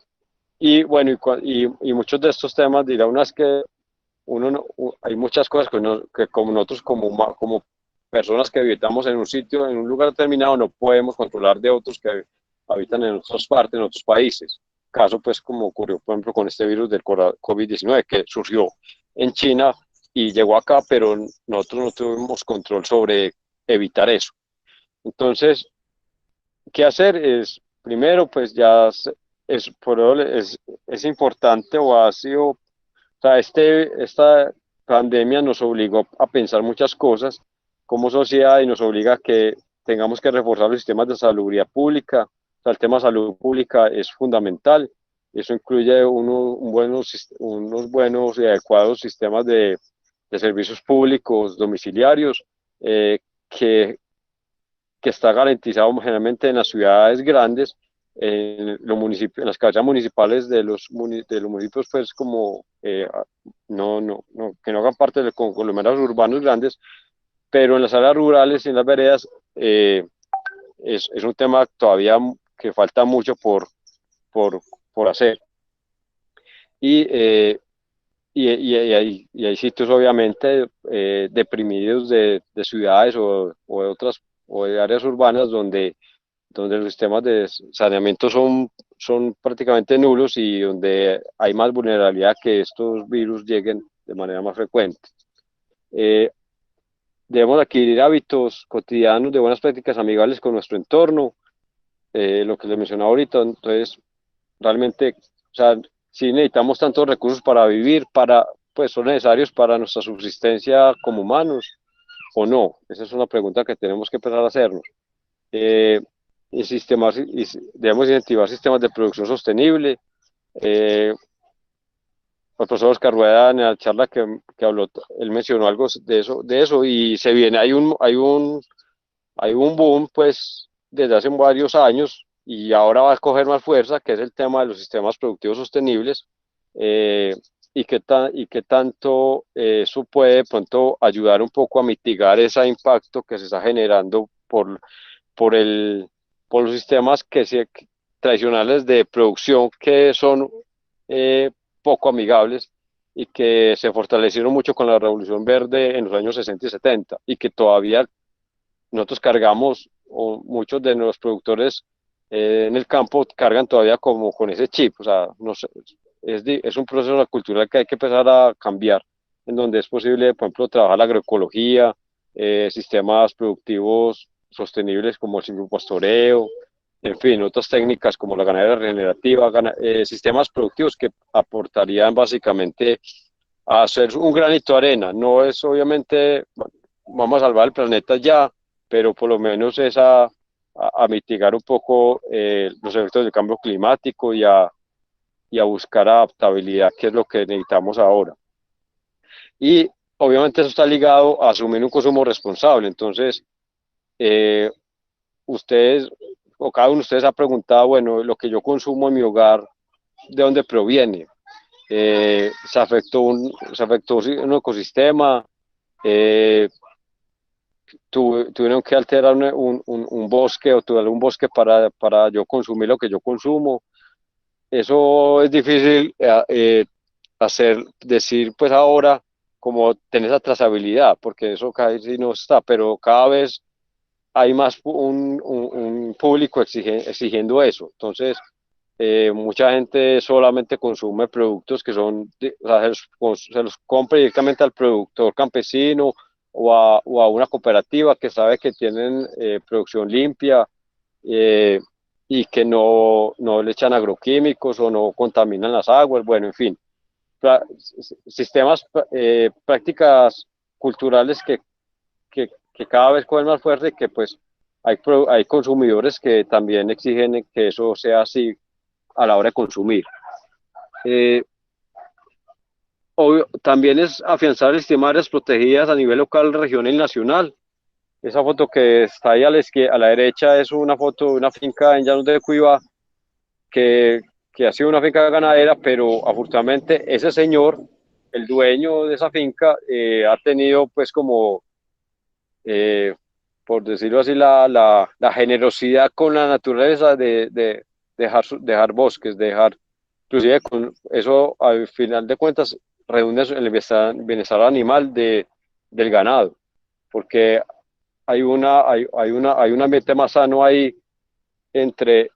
y bueno, y muchos de estos temas, dirá unas que hay muchas cosas que como nosotros, como personas que habitamos en un sitio, en un lugar determinado, no podemos controlar de otros que habitan en otras partes, en otros países. Caso, pues, como ocurrió, por ejemplo, con este virus del COVID-19, que surgió en China y llegó acá, pero nosotros no tuvimos control sobre evitar eso. Entonces, ¿qué hacer? Primero, pues, es importante, o ha sido, o sea, esta pandemia nos obligó a pensar muchas cosas como sociedad, y nos obliga a que tengamos que reforzar los sistemas de salubridad pública. O sea, el tema de salud pública es fundamental. Eso incluye unos buenos y adecuados sistemas de servicios públicos domiciliarios, eh, que que está garantizado generalmente en las ciudades grandes, en las cabezas municipales de los municipios, pues, como, que no hagan parte de los conglomerados urbanos grandes, pero en las áreas rurales y en las veredas, es un tema todavía que falta mucho por, por hacer. Y, hay sitios, obviamente, deprimidos de ciudades, o de otras, o de áreas urbanas, donde los sistemas de saneamiento son prácticamente nulos, y donde hay más vulnerabilidad que estos virus lleguen de manera más frecuente. Eh, Debemos adquirir hábitos cotidianos de buenas prácticas amigables con nuestro entorno, lo que les mencionaba ahorita. Entonces, realmente, o sea, si necesitamos tantos recursos para vivir, pues, son necesarios para nuestra subsistencia como humanos, o no. Esa es una pregunta que tenemos que empezar a hacernos. Eh, Debemos incentivar sistemas de producción sostenible. Eh, el profesor Oscar Rueda, en la charla que habló, él mencionó algo de eso, y se viene, hay un boom, pues, desde hace varios años, y ahora va a coger más fuerza, que es el tema de los sistemas productivos sostenibles, eh, y qué tanto, eso puede de pronto ayudar un poco a mitigar ese impacto que se está generando por el, por los sistemas tradicionales de producción, que son, eh, poco amigables, y que se fortalecieron mucho con la Revolución Verde en los años 60 y 70, y que todavía nosotros cargamos, o muchos de los productores, en el campo, cargan todavía como con ese chip. O sea, no sé, es un proceso cultural que hay que empezar a cambiar, en donde es posible, por ejemplo, trabajar la agroecología, sistemas productivos sostenibles como el silvopastoreo, en fin, otras técnicas como la ganadería regenerativa, sistemas productivos que aportarían básicamente a hacer un granito de arena. No es, obviamente, vamos a salvar el planeta ya, pero por lo menos es a mitigar un poco, los efectos del cambio climático, y a buscar adaptabilidad, que es lo que necesitamos ahora. Y obviamente eso está ligado a asumir un consumo responsable. Entonces, eh, ustedes, o cada uno de ustedes ha preguntado, bueno, lo que yo consumo en mi hogar, ¿de dónde proviene? Se afectó un ecosistema, eh, tuvieron que alterar un bosque o tuvieron un bosque para yo consumir lo que yo consumo. Eso es difícil decir pues ahora como tener esa trazabilidad, porque eso casi no está, pero cada vez hay más un público exigiendo eso. Entonces, mucha gente solamente consume productos que son, o sea, se los compra directamente al productor campesino o a una cooperativa que sabe que tienen producción limpia eh, y que no le echan agroquímicos o no contaminan las aguas, bueno, en fin, sistemas, prácticas culturales que cada vez cogen más fuerte y que pues hay consumidores que también exigen que eso sea así a la hora de consumir. Eh, Obvio, también es afianzar el sistema de áreas protegidas a nivel local, regional y nacional. Esa foto que está ahí a la derecha es una foto de una finca en Llanos de Cuiva que, que ha sido una finca ganadera, pero afortunadamente ese señor, el dueño de esa finca, ha tenido pues como, eh, por decirlo así, la generosidad con la naturaleza de dejar bosques, de dejar, inclusive con eso al final de cuentas redunda en el bienestar animal del ganado, porque hay un ambiente más sano ahí entre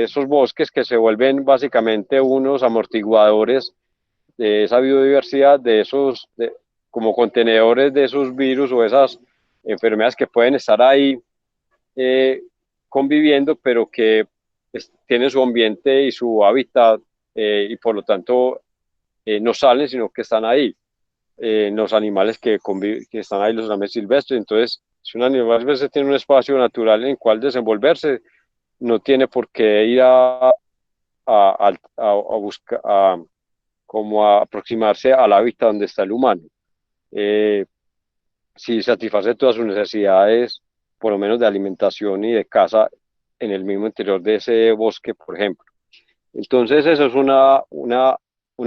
esos bosques que se vuelven básicamente unos amortiguadores de esa biodiversidad, como contenedores de esos virus o esas enfermedades que pueden estar ahí eh, conviviendo, pero que tienen su ambiente y su hábitat y por lo tanto no salen, sino que están ahí. Los animales que están ahí, los animales silvestres. Entonces, si un animal a veces tiene un espacio natural en el cual desenvolverse, no tiene por qué ir a buscar, como a aproximarse al hábitat donde está el humano. Eh, si satisface todas sus necesidades, por lo menos de alimentación y de caza, en el mismo interior de ese bosque, por ejemplo. Entonces, eso es una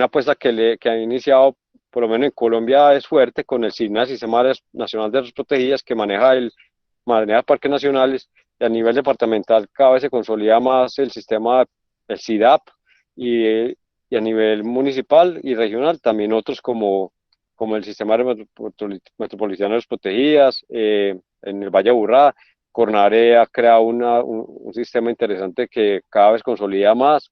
apuesta que ha iniciado, por lo menos en Colombia, es fuerte con el SINA, Sistema Nacional de Áreas Protegidas, que maneja parques nacionales, y a nivel departamental cada vez se consolida más el sistema, el SIDAP, y a nivel municipal y regional también otros como el Sistema Metropolitano de Áreas Protegidas, en el Valle de Aburrá. Cornare ha creado un sistema interesante que cada vez consolida más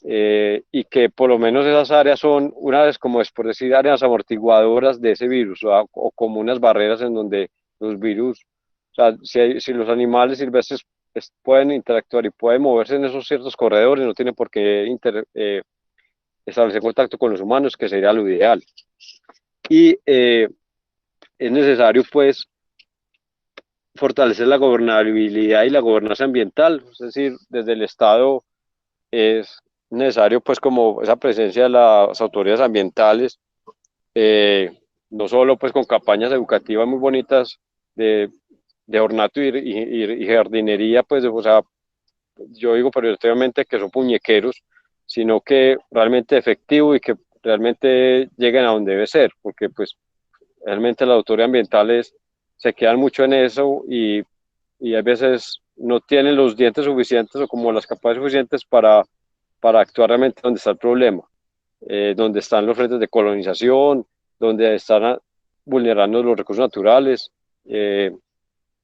y que por lo menos esas áreas son, una vez como es por decir, áreas amortiguadoras de ese virus o como unas barreras en donde los virus, o sea, si los animales silvestres pueden interactuar y pueden moverse en esos ciertos corredores, no tienen por qué establecer contacto con los humanos, que sería lo ideal. Y es necesario, pues, fortalecer la gobernabilidad y la gobernanza ambiental, es decir, desde el Estado es necesario pues como esa presencia de las autoridades ambientales, eh, no solo pues con campañas educativas muy bonitas de, de ornato y jardinería, pues o sea, yo digo periódicamente que son puñequeros, sino que realmente efectivo y que realmente lleguen a donde debe ser, porque pues realmente las autoridades ambientales se quedan mucho en eso y a veces no tienen los dientes suficientes o como las capacidades suficientes para actuar realmente donde está el problema, donde están los frentes de colonización, donde están vulnerando los recursos naturales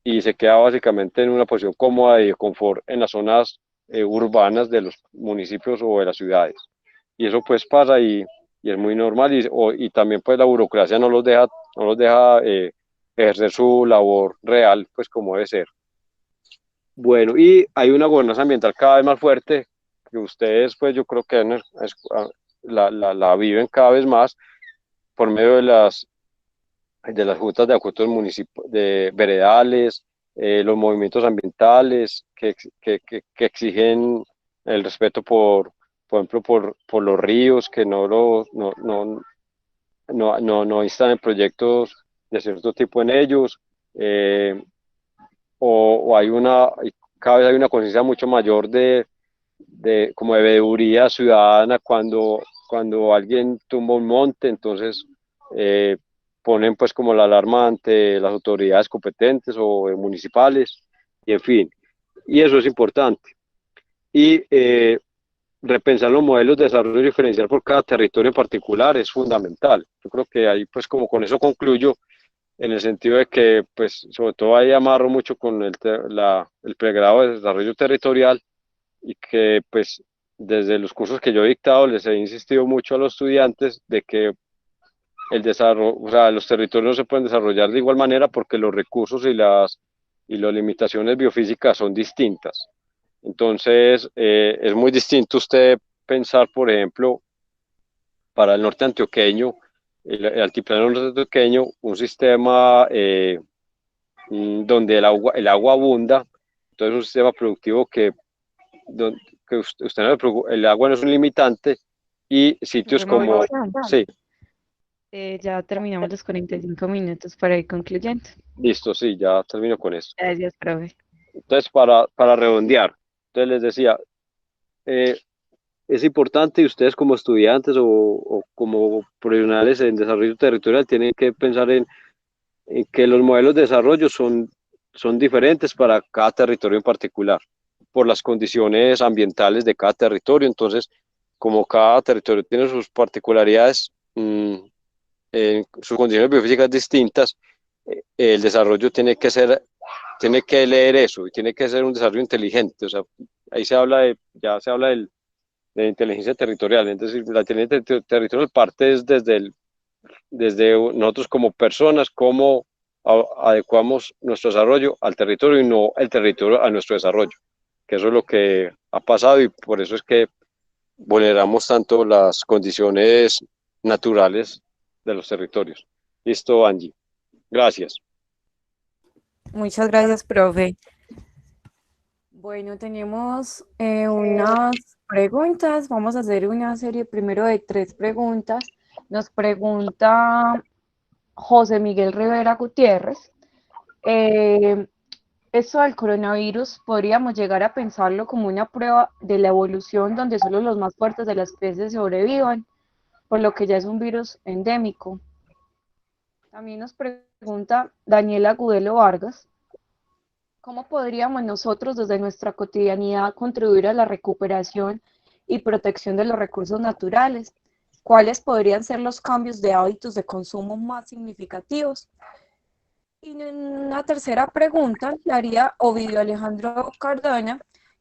y se queda básicamente en una posición cómoda y de confort en las zonas urbanas de los municipios o de las ciudades. Y eso pues pasa y es muy normal y también pues la burocracia no los deja ejercer su labor real pues como debe ser. Bueno, y hay una gobernanza ambiental cada vez más fuerte que ustedes, pues yo creo que la viven cada vez más por medio de las juntas de acuerdos de veredales, los movimientos ambientales que exigen el respeto por ejemplo, por los ríos, que no instan en proyectos de cierto tipo en ellos. o hay cada vez hay una conciencia mucho mayor como de veeduría ciudadana cuando alguien tumba un monte, entonces eh, ponen pues como la alarma ante las autoridades competentes o municipales, y en fin, y eso es importante. Y repensar los modelos de desarrollo diferencial por cada territorio en particular es fundamental. Yo creo que ahí pues como con eso concluyo, en el sentido de que pues sobre todo ahí amarro mucho con el pregrado de desarrollo territorial, y que pues desde los cursos que yo he dictado les he insistido mucho a los estudiantes de que el desarrollo, o sea, los territorios no se pueden desarrollar de igual manera porque los recursos y las limitaciones biofísicas son distintas. Entonces, es muy distinto usted pensar, por ejemplo, para el norte antioqueño, el altiplano norte antioqueño, un sistema donde el agua abunda, entonces un sistema productivo que usted no el agua no es un limitante, y sitios Profe como, Mauricio, sí, ya terminamos los 45 minutos para ir concluyendo. listo, sí, ya termino con eso. Gracias, profe. Entonces, para redondear, entonces les decía, eh, es importante, y ustedes como estudiantes o como profesionales en desarrollo territorial tienen que pensar en que los modelos de desarrollo son diferentes para cada territorio en particular, por las condiciones ambientales de cada territorio. Entonces, como cada territorio tiene sus particularidades, sus condiciones biofísicas distintas, el desarrollo tiene que leer eso, y tiene que ser un desarrollo inteligente. O sea, ahí ya se habla de inteligencia territorial. Entonces, la inteligencia territorial parte es desde nosotros como personas, cómo adecuamos nuestro desarrollo al territorio y no el territorio a nuestro desarrollo, que eso es lo que ha pasado, y por eso es que vulneramos tanto las condiciones naturales de los territorios. Listo, Angie. Gracias. Muchas gracias, profe. Bueno, tenemos unas preguntas. Vamos a hacer una serie primero de 3 preguntas. Nos pregunta José Miguel Rivera Gutiérrez. eh, Esto del coronavirus podríamos llegar a pensarlo como una prueba de la evolución donde solo los más fuertes de la especie sobrevivan, por lo que ya es un virus endémico. También nos pregunta Daniela Gudelo Vargas, ¿cómo podríamos nosotros desde nuestra cotidianidad contribuir a la recuperación y protección de los recursos naturales? ¿Cuáles podrían ser los cambios de hábitos de consumo más significativos? Y en una tercera pregunta la haría Ovidio Alejandro Cardona,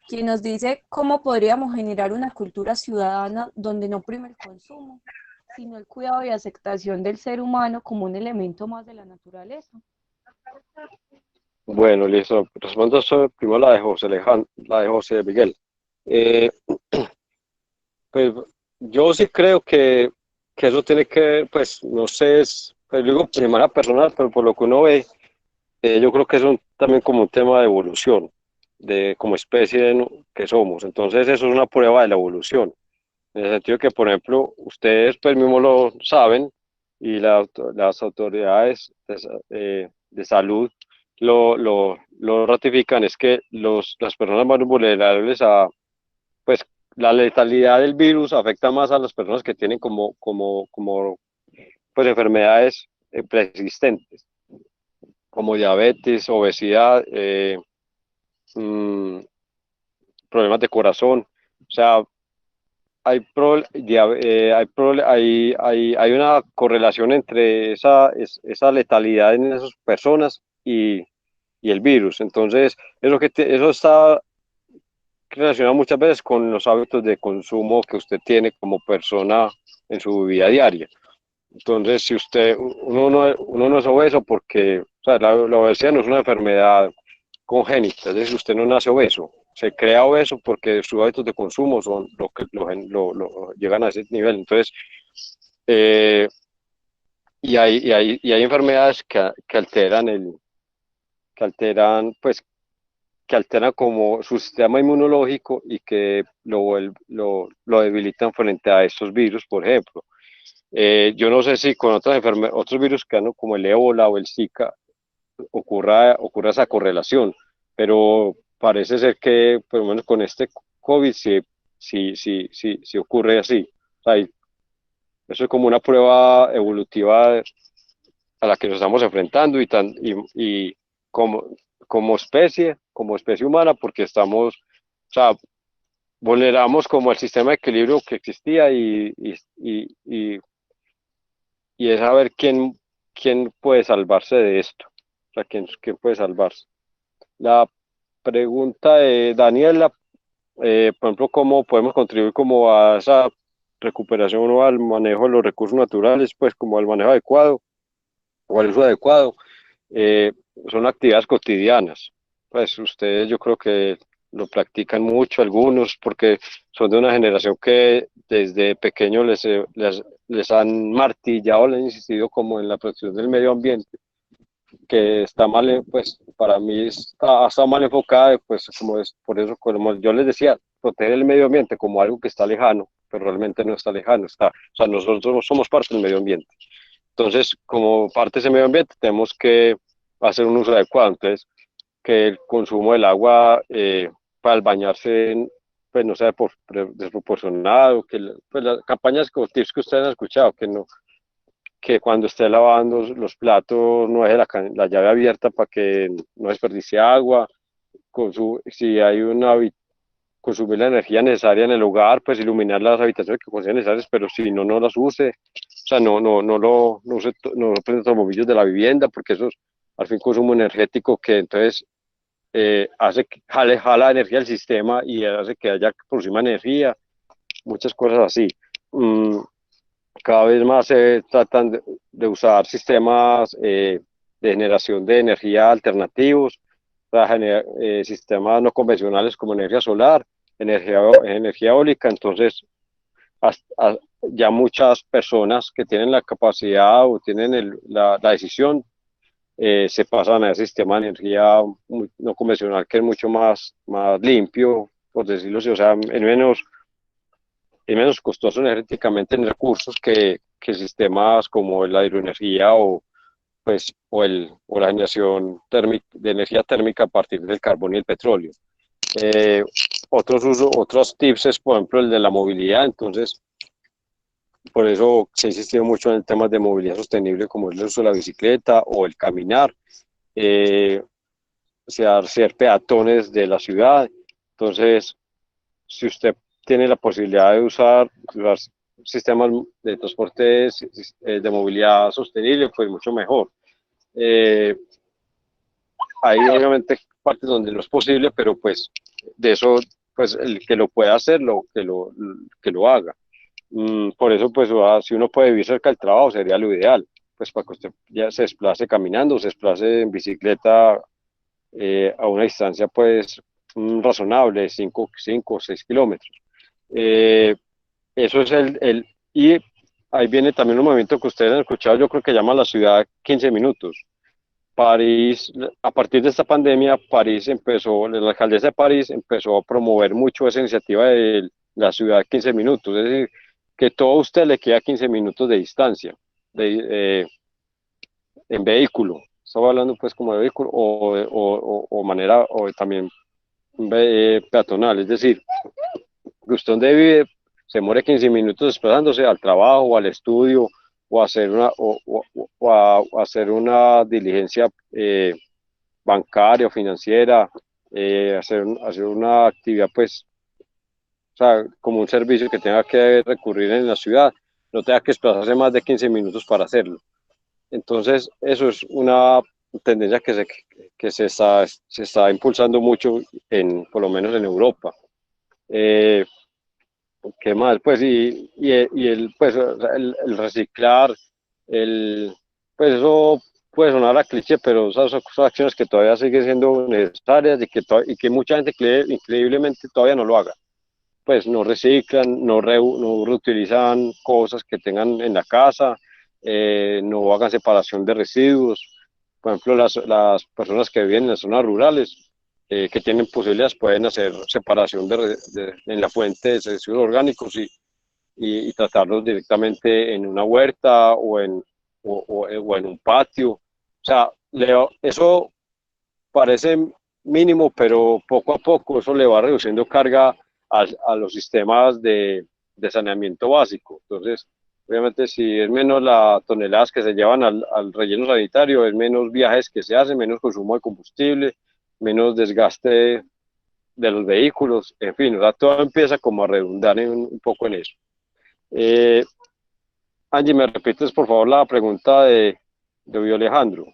quien nos dice cómo podríamos generar una cultura ciudadana donde no prime el consumo, sino el cuidado y aceptación del ser humano como un elemento más de la naturaleza. Bueno, listo. Respondo primero la de José Alejandro, la de José Miguel. Eh, pues yo sí creo que eso tiene que ver, pues no sé, pues, digo de manera personal, pero por lo que uno ve, yo creo que es también como un tema de evolución, de como especie que somos. Entonces eso es una prueba de la evolución, en el sentido que, por ejemplo, ustedes pues mismos lo saben, y las autoridades de salud lo ratifican, es que las personas más vulnerables pues la letalidad del virus afecta más a las personas que tienen pues enfermedades preexistentes, como diabetes, obesidad, mm, problemas de corazón. O sea, hay una correlación entre esa letalidad en esas personas y el virus. Entonces, eso está relacionado muchas veces con los hábitos de consumo que usted tiene como persona en su vida diaria. Entonces, si uno no es obeso porque, o sea, la obesidad no es una enfermedad congénita, es decir, usted no nace obeso, se crea obeso porque sus hábitos de consumo son lo que lo llegan a ese nivel. Entonces, eh, y hay enfermedades que alteran, pues, que alteran como su sistema inmunológico, y que lo debilitan frente a estos virus, por ejemplo. Yo no sé si con otros virus que como el ébola o el Zika ocurra esa correlación, pero parece ser que, por lo menos con este COVID, sí ocurre así. O sea, eso es como una prueba evolutiva a la que nos estamos enfrentando y como, como especie humana, porque estamos, o sea, vulneramos como el sistema de equilibrio que existía y es saber quién puede salvarse de esto, o sea, quién puede salvarse. La pregunta de Daniela, por ejemplo, ¿cómo podemos contribuir como a esa recuperación o al manejo de los recursos naturales, pues como al manejo adecuado o al uso adecuado? eh, Son actividades cotidianas. Pues ustedes yo creo que lo practican mucho algunos porque son de una generación que desde pequeño les han martillado, les han insistido como en la protección del medio ambiente, que está mal, pues para mí está mal enfocada, pues como es, por eso como yo les decía, proteger el medio ambiente como algo que está lejano, pero realmente no está lejano, o sea, nosotros somos parte del medio ambiente. Entonces, como parte de ese medio ambiente, tenemos que hacer un uso adecuado. Entonces, que el consumo del agua para el bañarse, pues no sea desproporcionado, pues las campañas como tips que ustedes han escuchado, que cuando esté lavando los platos no deje la llave abierta para que no desperdicie agua, si hay consumir la energía necesaria en el hogar, pues iluminar las habitaciones que consideren necesarias, pero si no, no las use. O sea, no prenda los bombillos de la vivienda, porque eso es al fin consumo energético que entonces hace que jala energía del sistema y hace que haya producir más energía, muchas cosas así. Mm, Cada vez más se tratan de usar sistemas de generación de energía alternativos, o sea, sistemas no convencionales como energía solar, energía eólica. Entonces ya muchas personas que tienen la capacidad o tienen la decisión se pasan a ese sistema de energía no convencional, que es mucho más limpio, por decirlo así, o sea, es menos costoso energéticamente en recursos que sistemas como la hidroenergía o la generación de energía térmica a partir del carbón y el petróleo. Eh, otros tips es, por ejemplo, el de la movilidad. Entonces, por eso se ha insistido mucho en temas de movilidad sostenible, como el uso de la bicicleta o el caminar, o sea, ser peatones de la ciudad. Entonces, si usted tiene la posibilidad de usar los sistemas de transporte de movilidad sostenible, pues mucho mejor. Hay obviamente partes donde no es posible, pero pues de eso, pues el que lo pueda hacer, que lo haga. Por eso, pues si uno puede vivir cerca del trabajo, sería lo ideal, pues para que usted ya se desplace caminando, se desplace en bicicleta a una distancia pues razonable, 5 o 6 kilómetros. Eh, Eso es y ahí viene también un movimiento que ustedes han escuchado, yo creo que llama la ciudad 15 minutos. París, a partir de esta pandemia, la alcaldesa de París empezó a promover mucho esa iniciativa de la ciudad 15 minutos, es decir, que todo a usted le queda 15 minutos de distancia en vehículo. Estaba hablando pues como de vehículo o manera, o también peatonal, es decir, que usted donde vive se muere 15 minutos desplazándose al trabajo o al estudio o a hacer o a hacer una diligencia bancaria o financiera, hacer una actividad, pues, o sea, como un servicio que tenga que recurrir en la ciudad, no tenga que desplazarse más de 15 minutos para hacerlo. Entonces, eso es una tendencia se está impulsando mucho, por lo menos en Europa. Eh, ¿Qué más? Pues, pues, o sea, el reciclar, el, pues eso puede sonar a cliché, pero esas son acciones que todavía siguen siendo necesarias y que mucha gente increíblemente todavía no lo haga. Pues no reciclan, no reutilizan cosas que tengan en la casa, no hagan separación de residuos. Por ejemplo, las personas que viven en las zonas rurales, que tienen posibilidades, pueden hacer separación en la fuente de residuos orgánicos y tratarlos directamente en una huerta o en un patio. O sea, Leo, eso parece mínimo, pero poco a poco eso le va reduciendo carga a los sistemas de saneamiento básico. Entonces, obviamente, si es menos las toneladas que se llevan al relleno sanitario, es menos viajes que se hacen, menos consumo de combustible, menos desgaste de los vehículos, en fin, o sea, todo empieza como a redundar un poco en eso. Angie, ¿me repites por favor la pregunta de Bio Alejandro?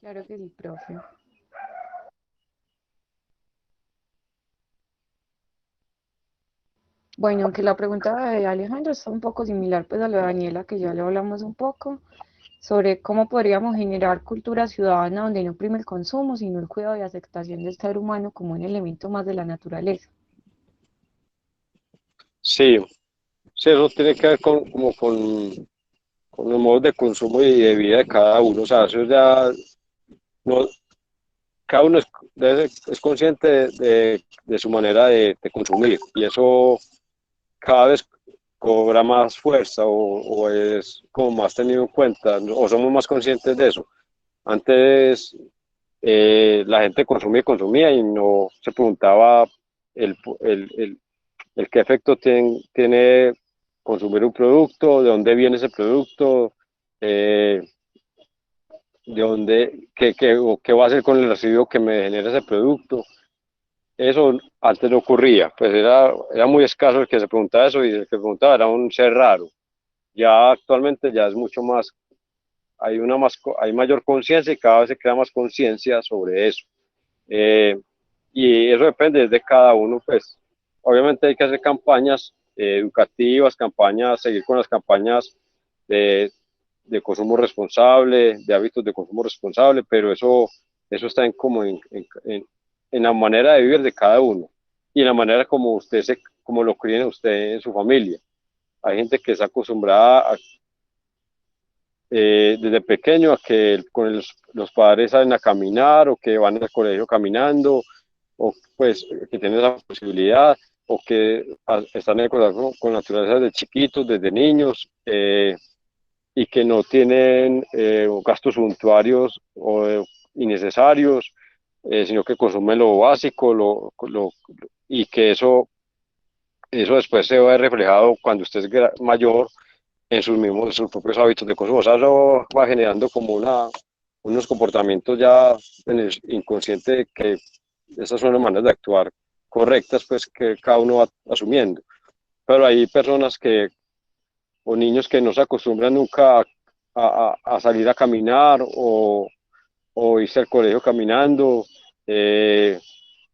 Claro que sí, profe. Bueno, aunque la pregunta de Alejandro está un poco similar pues a la de Daniela, que ya le hablamos un poco, sobre cómo podríamos generar cultura ciudadana donde no prime el consumo, sino el cuidado y aceptación del ser humano como un elemento más de la naturaleza. Sí, sí, eso tiene que ver con los modos de consumo y de vida de cada uno. O sea, eso ya no, cada uno es consciente de su manera de consumir y eso cada vez cobra más fuerza o es como más tenido en cuenta o somos más conscientes de eso. Antes la gente consumía y consumía y no se preguntaba el, el, el, el qué efecto tiene consumir un producto, de dónde viene ese producto, eh, de dónde, qué va a hacer con el residuo que me genera ese producto. Eso antes no ocurría, pues era muy escaso el que se preguntaba eso y el que preguntaba era un ser raro. Ya actualmente ya es mucho más, hay mayor conciencia y cada vez se crea más conciencia sobre eso. Eh, y eso depende de cada uno, pues obviamente hay que hacer campañas educativas, seguir con las campañas de, de consumo responsable, de hábitos de consumo responsable, pero eso está en la manera de vivir de cada uno y en la manera como lo críen usted en su familia. Hay gente que está acostumbrada desde pequeño a que los padres salen a caminar o que van al colegio caminando o pues que tienen esa posibilidad o que están en contacto con naturaleza desde chiquitos, desde niños y que no tienen gastos suntuarios o innecesarios, sino que consumen lo básico y que eso después se ve reflejado cuando usted es mayor en sus propios hábitos de consumo. O sea, eso va generando como unos comportamientos ya en el inconsciente que esas son las maneras de actuar correctas, pues que cada uno va asumiendo. Pero hay personas o niños que no se acostumbran nunca a salir a caminar o irse al colegio caminando, eh,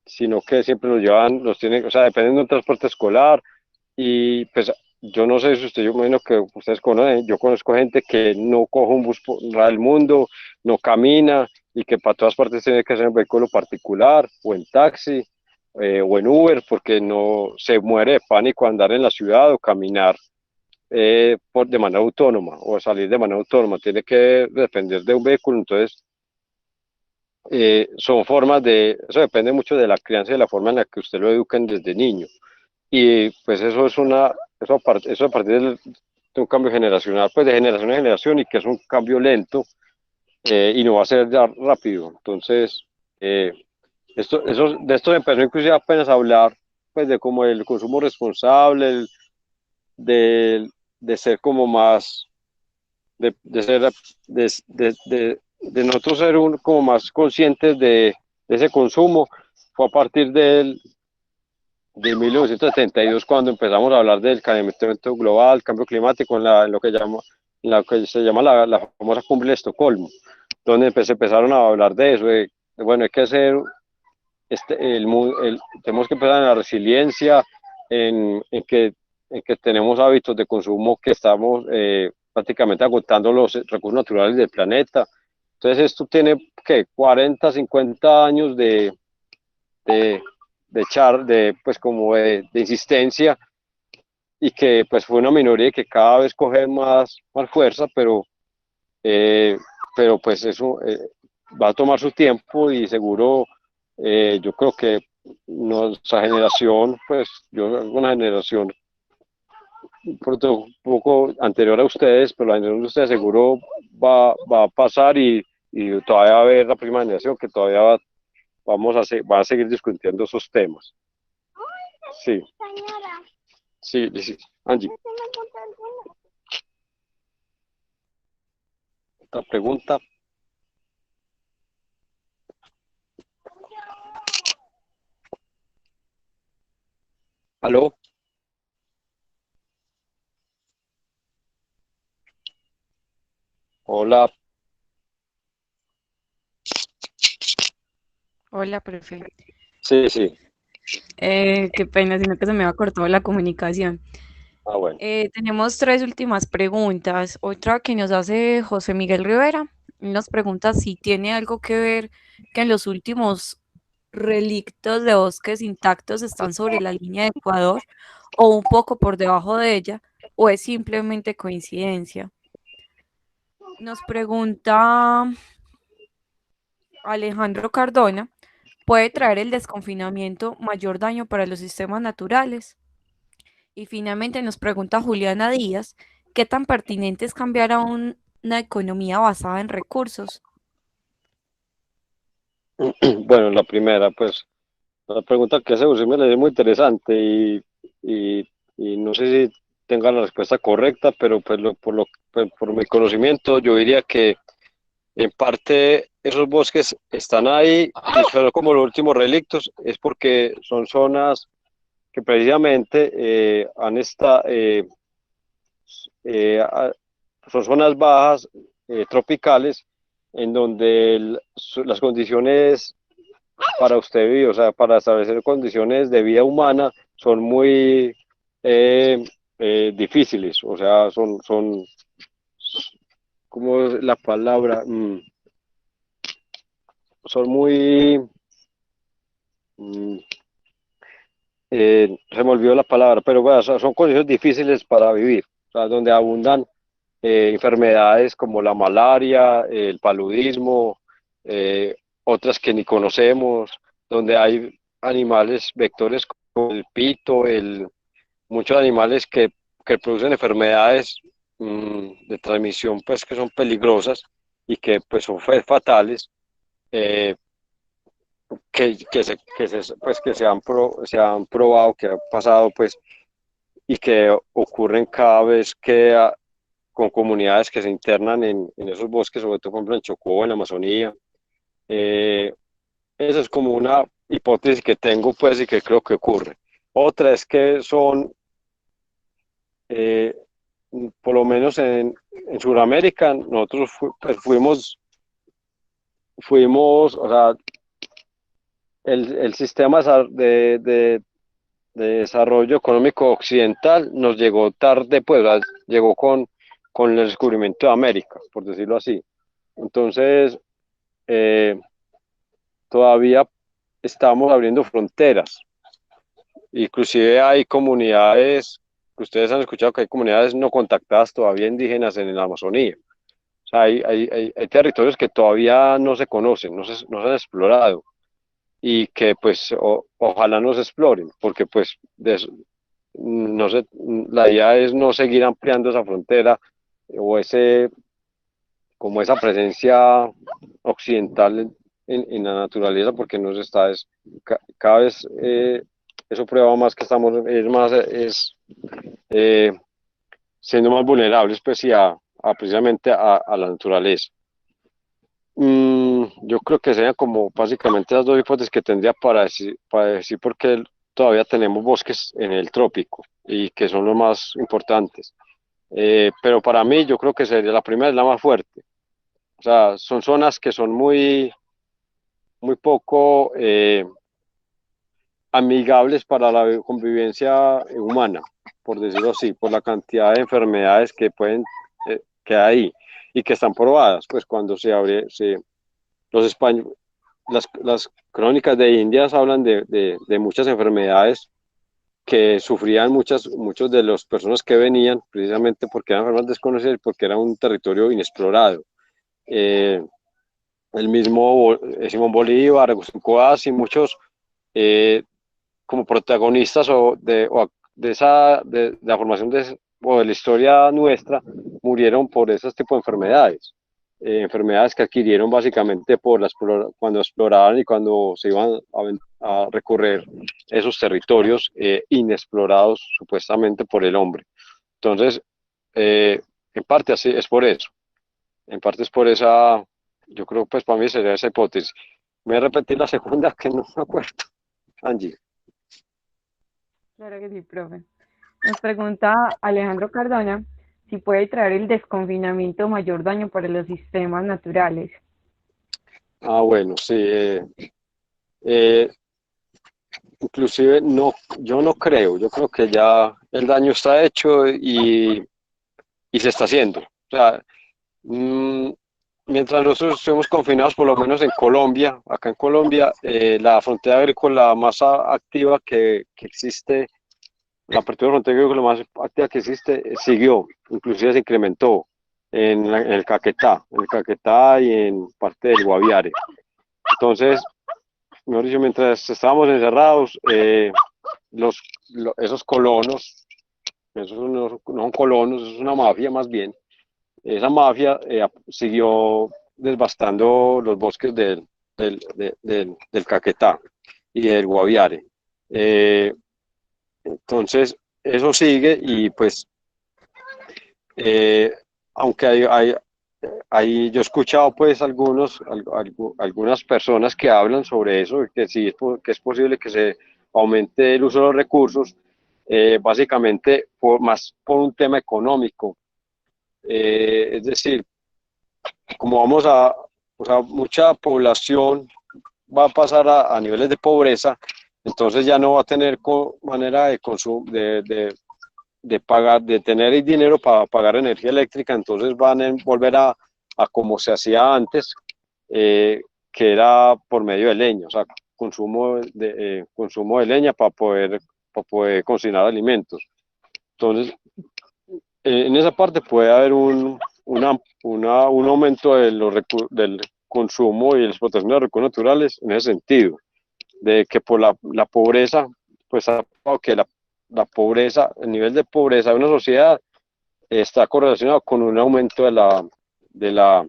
sino que siempre los tienen, o sea, dependen de un transporte escolar y pues yo no sé si usted, yo me imagino que ustedes conocen, yo conozco gente que no coge un bus por el mundo, no camina y que para todas partes tiene que ser en vehículo particular o en taxi o en Uber porque no se muere de pánico andar en la ciudad o caminar de manera autónoma o salir de manera autónoma, tiene que depender de un vehículo, entonces son eso depende mucho de la crianza y de la forma en la que usted lo eduquen desde niño. Y pues eso a partir de un cambio generacional, pues de generación a generación y que es un cambio lento y no va a ser ya rápido. Entonces, de esto se empezó inclusive apenas a hablar, pues de como el consumo responsable, de, de ser como más, de ser, de nosotros ser como más conscientes de ese consumo, fue a partir de 1972 cuando empezamos a hablar del calentamiento global, cambio climático, en lo que se llama la famosa cumbre de Estocolmo, donde empezaron a hablar de eso, bueno, hay que hacer, tenemos que empezar en la resiliencia, en que tenemos hábitos de consumo que estamos prácticamente agotando los recursos naturales del planeta. Entonces esto tiene que 40, 50 años de, pues como de insistencia y que pues fue una minoría que cada vez coge más fuerza, eh, pero pues eso va a tomar su tiempo y seguro yo creo que nuestra generación, pues yo una generación un poco anterior a ustedes, pero la generación de ustedes seguro va a pasar y todavía va a haber la próxima generación que todavía va a seguir discutiendo esos temas. Sí, sí, sí. Angie, otra pregunta. ¿Aló? Hola. Hola, profe. Sí, sí. Qué pena, sino que se me ha cortado la comunicación. Ah, bueno. Tenemos tres últimas preguntas. Otra que nos hace José Miguel Rivera. Él nos pregunta si tiene algo que ver que en los últimos relictos de bosques intactos están sobre la línea de Ecuador o un poco por debajo de ella, o es simplemente coincidencia. Nos pregunta Alejandro Cardona, ¿puede traer el desconfinamiento mayor daño para los sistemas naturales? Y finalmente nos pregunta Juliana Díaz, ¿qué tan pertinente es cambiar a una economía basada en recursos? Bueno, la primera, pues, la pregunta que hace José me es muy interesante y, y no sé si tenga la respuesta correcta, pero pues, pues, por mi conocimiento yo diría que en parte esos bosques están ahí y son como los últimos relictos, es porque son zonas que precisamente eh, a- son zonas bajas, tropicales, en donde las condiciones para usted vivir, o sea, para establecer condiciones de vida humana son muy eh, difíciles, o sea, ¿cómo es la palabra? Son muy, mm, se me olvidó la palabra, pero bueno, son condiciones difíciles para vivir, o sea, donde abundan enfermedades como la malaria, el paludismo, otras que ni conocemos, donde hay animales vectores como el pito, muchos animales que producen enfermedades de transmisión pues que son peligrosas y que pues son fatales, eh, que se han probado, que ha pasado pues y que ocurren cada vez con comunidades que se internan en esos bosques, sobre todo por ejemplo en Chocó, en la Amazonía. Eh, Esa es como una hipótesis que tengo pues y que creo que ocurre. Otra es que son eh, por lo menos en Sudamérica, nosotros pues o sea, el sistema de desarrollo económico occidental nos llegó tarde, pues, o sea, llegó con el descubrimiento de América, por decirlo así. Entonces, eh, todavía estamos abriendo fronteras. Inclusive hay comunidades, que ustedes han escuchado que hay comunidades no contactadas todavía indígenas en la Amazonía. O sea, hay territorios que todavía no se conocen, no se han explorado y que pues ojalá no se exploren, porque pues no sé, la idea es no seguir ampliando esa frontera o como esa presencia occidental en la naturaleza, porque nos está, cada vez eso prueba más que estamos, eh, siendo más vulnerables pues y precisamente a la naturaleza. Yo creo que serían como básicamente las dos hipótesis que tendría para decir por qué todavía tenemos bosques en el trópico y que son los más importantes. Pero para mí yo creo que sería la primera, es la más fuerte. O sea, son zonas que son muy poco amigables para la convivencia humana, por decirlo así, por la cantidad de enfermedades que hay y que están probadas, pues cuando los españoles, las crónicas de Indias hablan de muchas enfermedades que sufrían muchos de las personas que venían, precisamente porque eran enfermedades desconocidas y porque era un territorio inexplorado. Eh, el mismo Simón Bolívar, Agustín Coaz y muchos eh, como protagonistas de la formación o de la historia nuestra murieron por esos tipos de enfermedades. enfermedades que adquirieron básicamente cuando exploraban y cuando se iban a recorrer esos territorios inexplorados supuestamente por el hombre. Entonces, en parte así es por eso, en parte es por esa, yo creo pues para mí sería esa hipótesis. Me voy a repetir la segunda que no me acuerdo, Angie. Claro que sí, profe. Nos pregunta Alejandro Cardona si puede traer el desconfinamiento mayor daño para los sistemas naturales. Bueno, sí. Eh, Inclusive no, yo no creo, yo creo que ya el daño está hecho y se está haciendo. O sea, mm, mientras nosotros estemos confinados, por lo menos en Colombia, acá en Colombia, la frontera agrícola más activa que existe, la apertura de frontera agrícola más activa que existe, siguió, inclusive se incrementó en el Caquetá y en parte del Guaviare. Entonces, mejor dicho, mientras estábamos encerrados, esos colonos, esos no son colonos, es una mafia más bien, esa mafia siguió devastando los bosques del Caquetá y del Guaviare. Eh, entonces, eso sigue y pues, eh, aunque yo he escuchado pues algunas personas que hablan sobre eso, que sí que es posible que se aumente el uso de los recursos, básicamente más por un tema económico. Es decir, como o sea, mucha población va a pasar a niveles de pobreza, entonces ya no va a tener manera de consumo, de pagar, de tener el dinero para pagar energía eléctrica, entonces van a volver a como se hacía antes, que era por medio de leña, o sea, consumo de leña para poder cocinar alimentos. Entonces, en esa parte puede haber un aumento del consumo y la explotación de los recursos naturales en ese sentido, de que por la pobreza, pues que la pobreza, el nivel de pobreza de una sociedad está correlacionado con un aumento de la,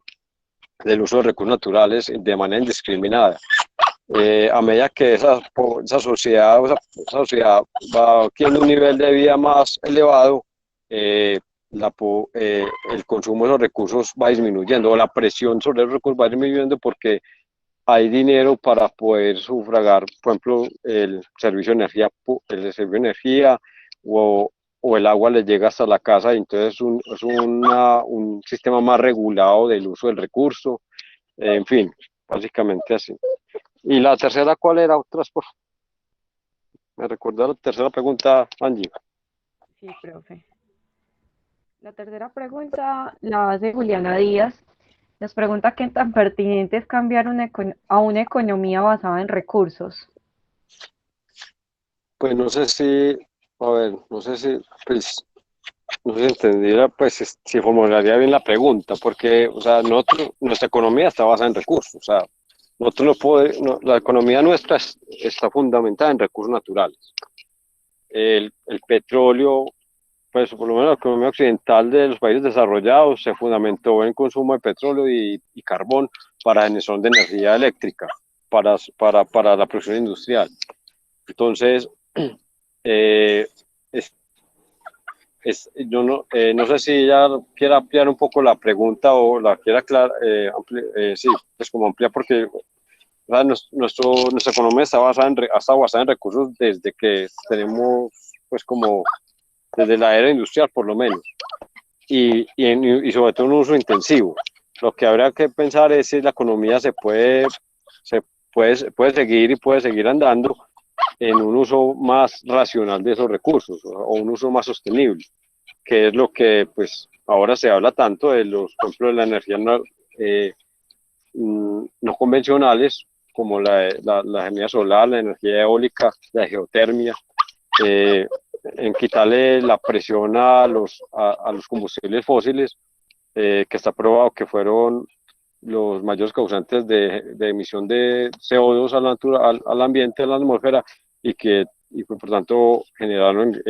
del uso de recursos naturales de manera indiscriminada. A medida que esa sociedad, esa sociedad va teniendo un nivel de vida más elevado, eh, el consumo de los recursos va disminuyendo, o la presión sobre los recursos va disminuyendo porque hay dinero para poder sufragar, por ejemplo, el servicio de energía o el agua le llega hasta la casa, y entonces es un sistema más regulado del uso del recurso, en fin, básicamente así. ¿Y la tercera cuál era? ¿Me recuerda la tercera pregunta, Angie? Sí, profe. La tercera pregunta la hace Juliana Díaz. Nos pregunta qué tan pertinente es cambiar a una economía basada en recursos. Pues no sé si, a ver, no sé si, pues, no sé si entendiera, pues, si formularía bien la pregunta, porque, o sea, nuestra economía está basada en recursos, o sea, nosotros la economía nuestra está fundamentada en recursos naturales. El petróleo, pues por lo menos la economía occidental de los países desarrollados se fundamentó en consumo de petróleo y carbón para generación de energía eléctrica, para la producción industrial. Entonces, eh, es, yo no sé si ella quiere ampliar un poco la pregunta o la quiera sí, pues como ampliar porque, ¿verdad? Nuestra economía ha estado basada en recursos desde que tenemos, pues como desde la era industrial por lo menos, y sobre todo un uso intensivo. Lo que habría que pensar es si la economía se puede seguir andando en un uso más racional de esos recursos o un uso más sostenible, que es lo que pues ahora se habla tanto de por ejemplo, de la energía no convencionales, como la energía solar, la energía eólica, la geotermia, en quitarle la presión a los combustibles fósiles, que está probado que fueron los mayores causantes de emisión de CO2 al ambiente, a la atmósfera, y por tanto generaron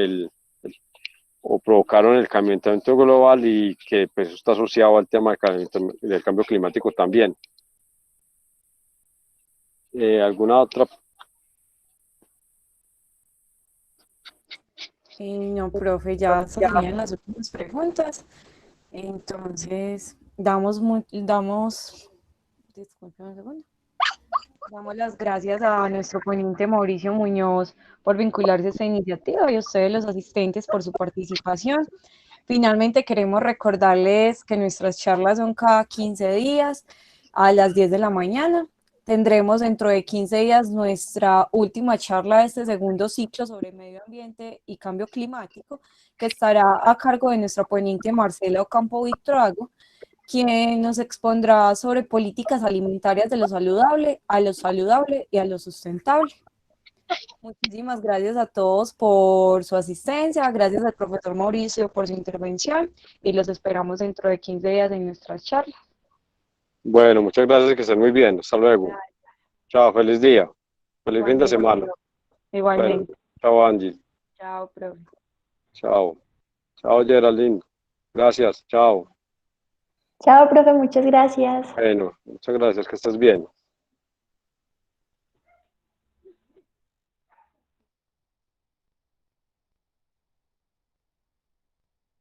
o provocaron el calentamiento global y que pues está asociado al tema del cambio climático también. ¿Alguna otra? No, profe, ya estas serían las últimas preguntas. Entonces, disculpe un segundo. Damos las gracias a nuestro ponente Mauricio Muñoz por vincularse a esta iniciativa y a ustedes los asistentes por su participación. Finalmente queremos recordarles que nuestras charlas son cada 15 días a las 10 de la mañana. Tendremos dentro de 15 días nuestra última charla de este segundo ciclo sobre medio ambiente y cambio climático, que estará a cargo de nuestra ponente Marcela Ocampo Victroago, quien nos expondrá sobre políticas alimentarias de lo saludable, a lo saludable y a lo sustentable. Muchísimas gracias a todos por su asistencia, gracias al profesor Mauricio por su intervención y los esperamos dentro de 15 días en nuestras charlas. Bueno, muchas gracias, que estén muy bien. Hasta luego. Chao, feliz día. Feliz fin de semana. Igualmente. Bueno, chao, Angie. Chao, profe. Chao. Chao, Geraldine. Gracias. Chao. Chao, profe, muchas gracias. Bueno, muchas gracias, que estés bien.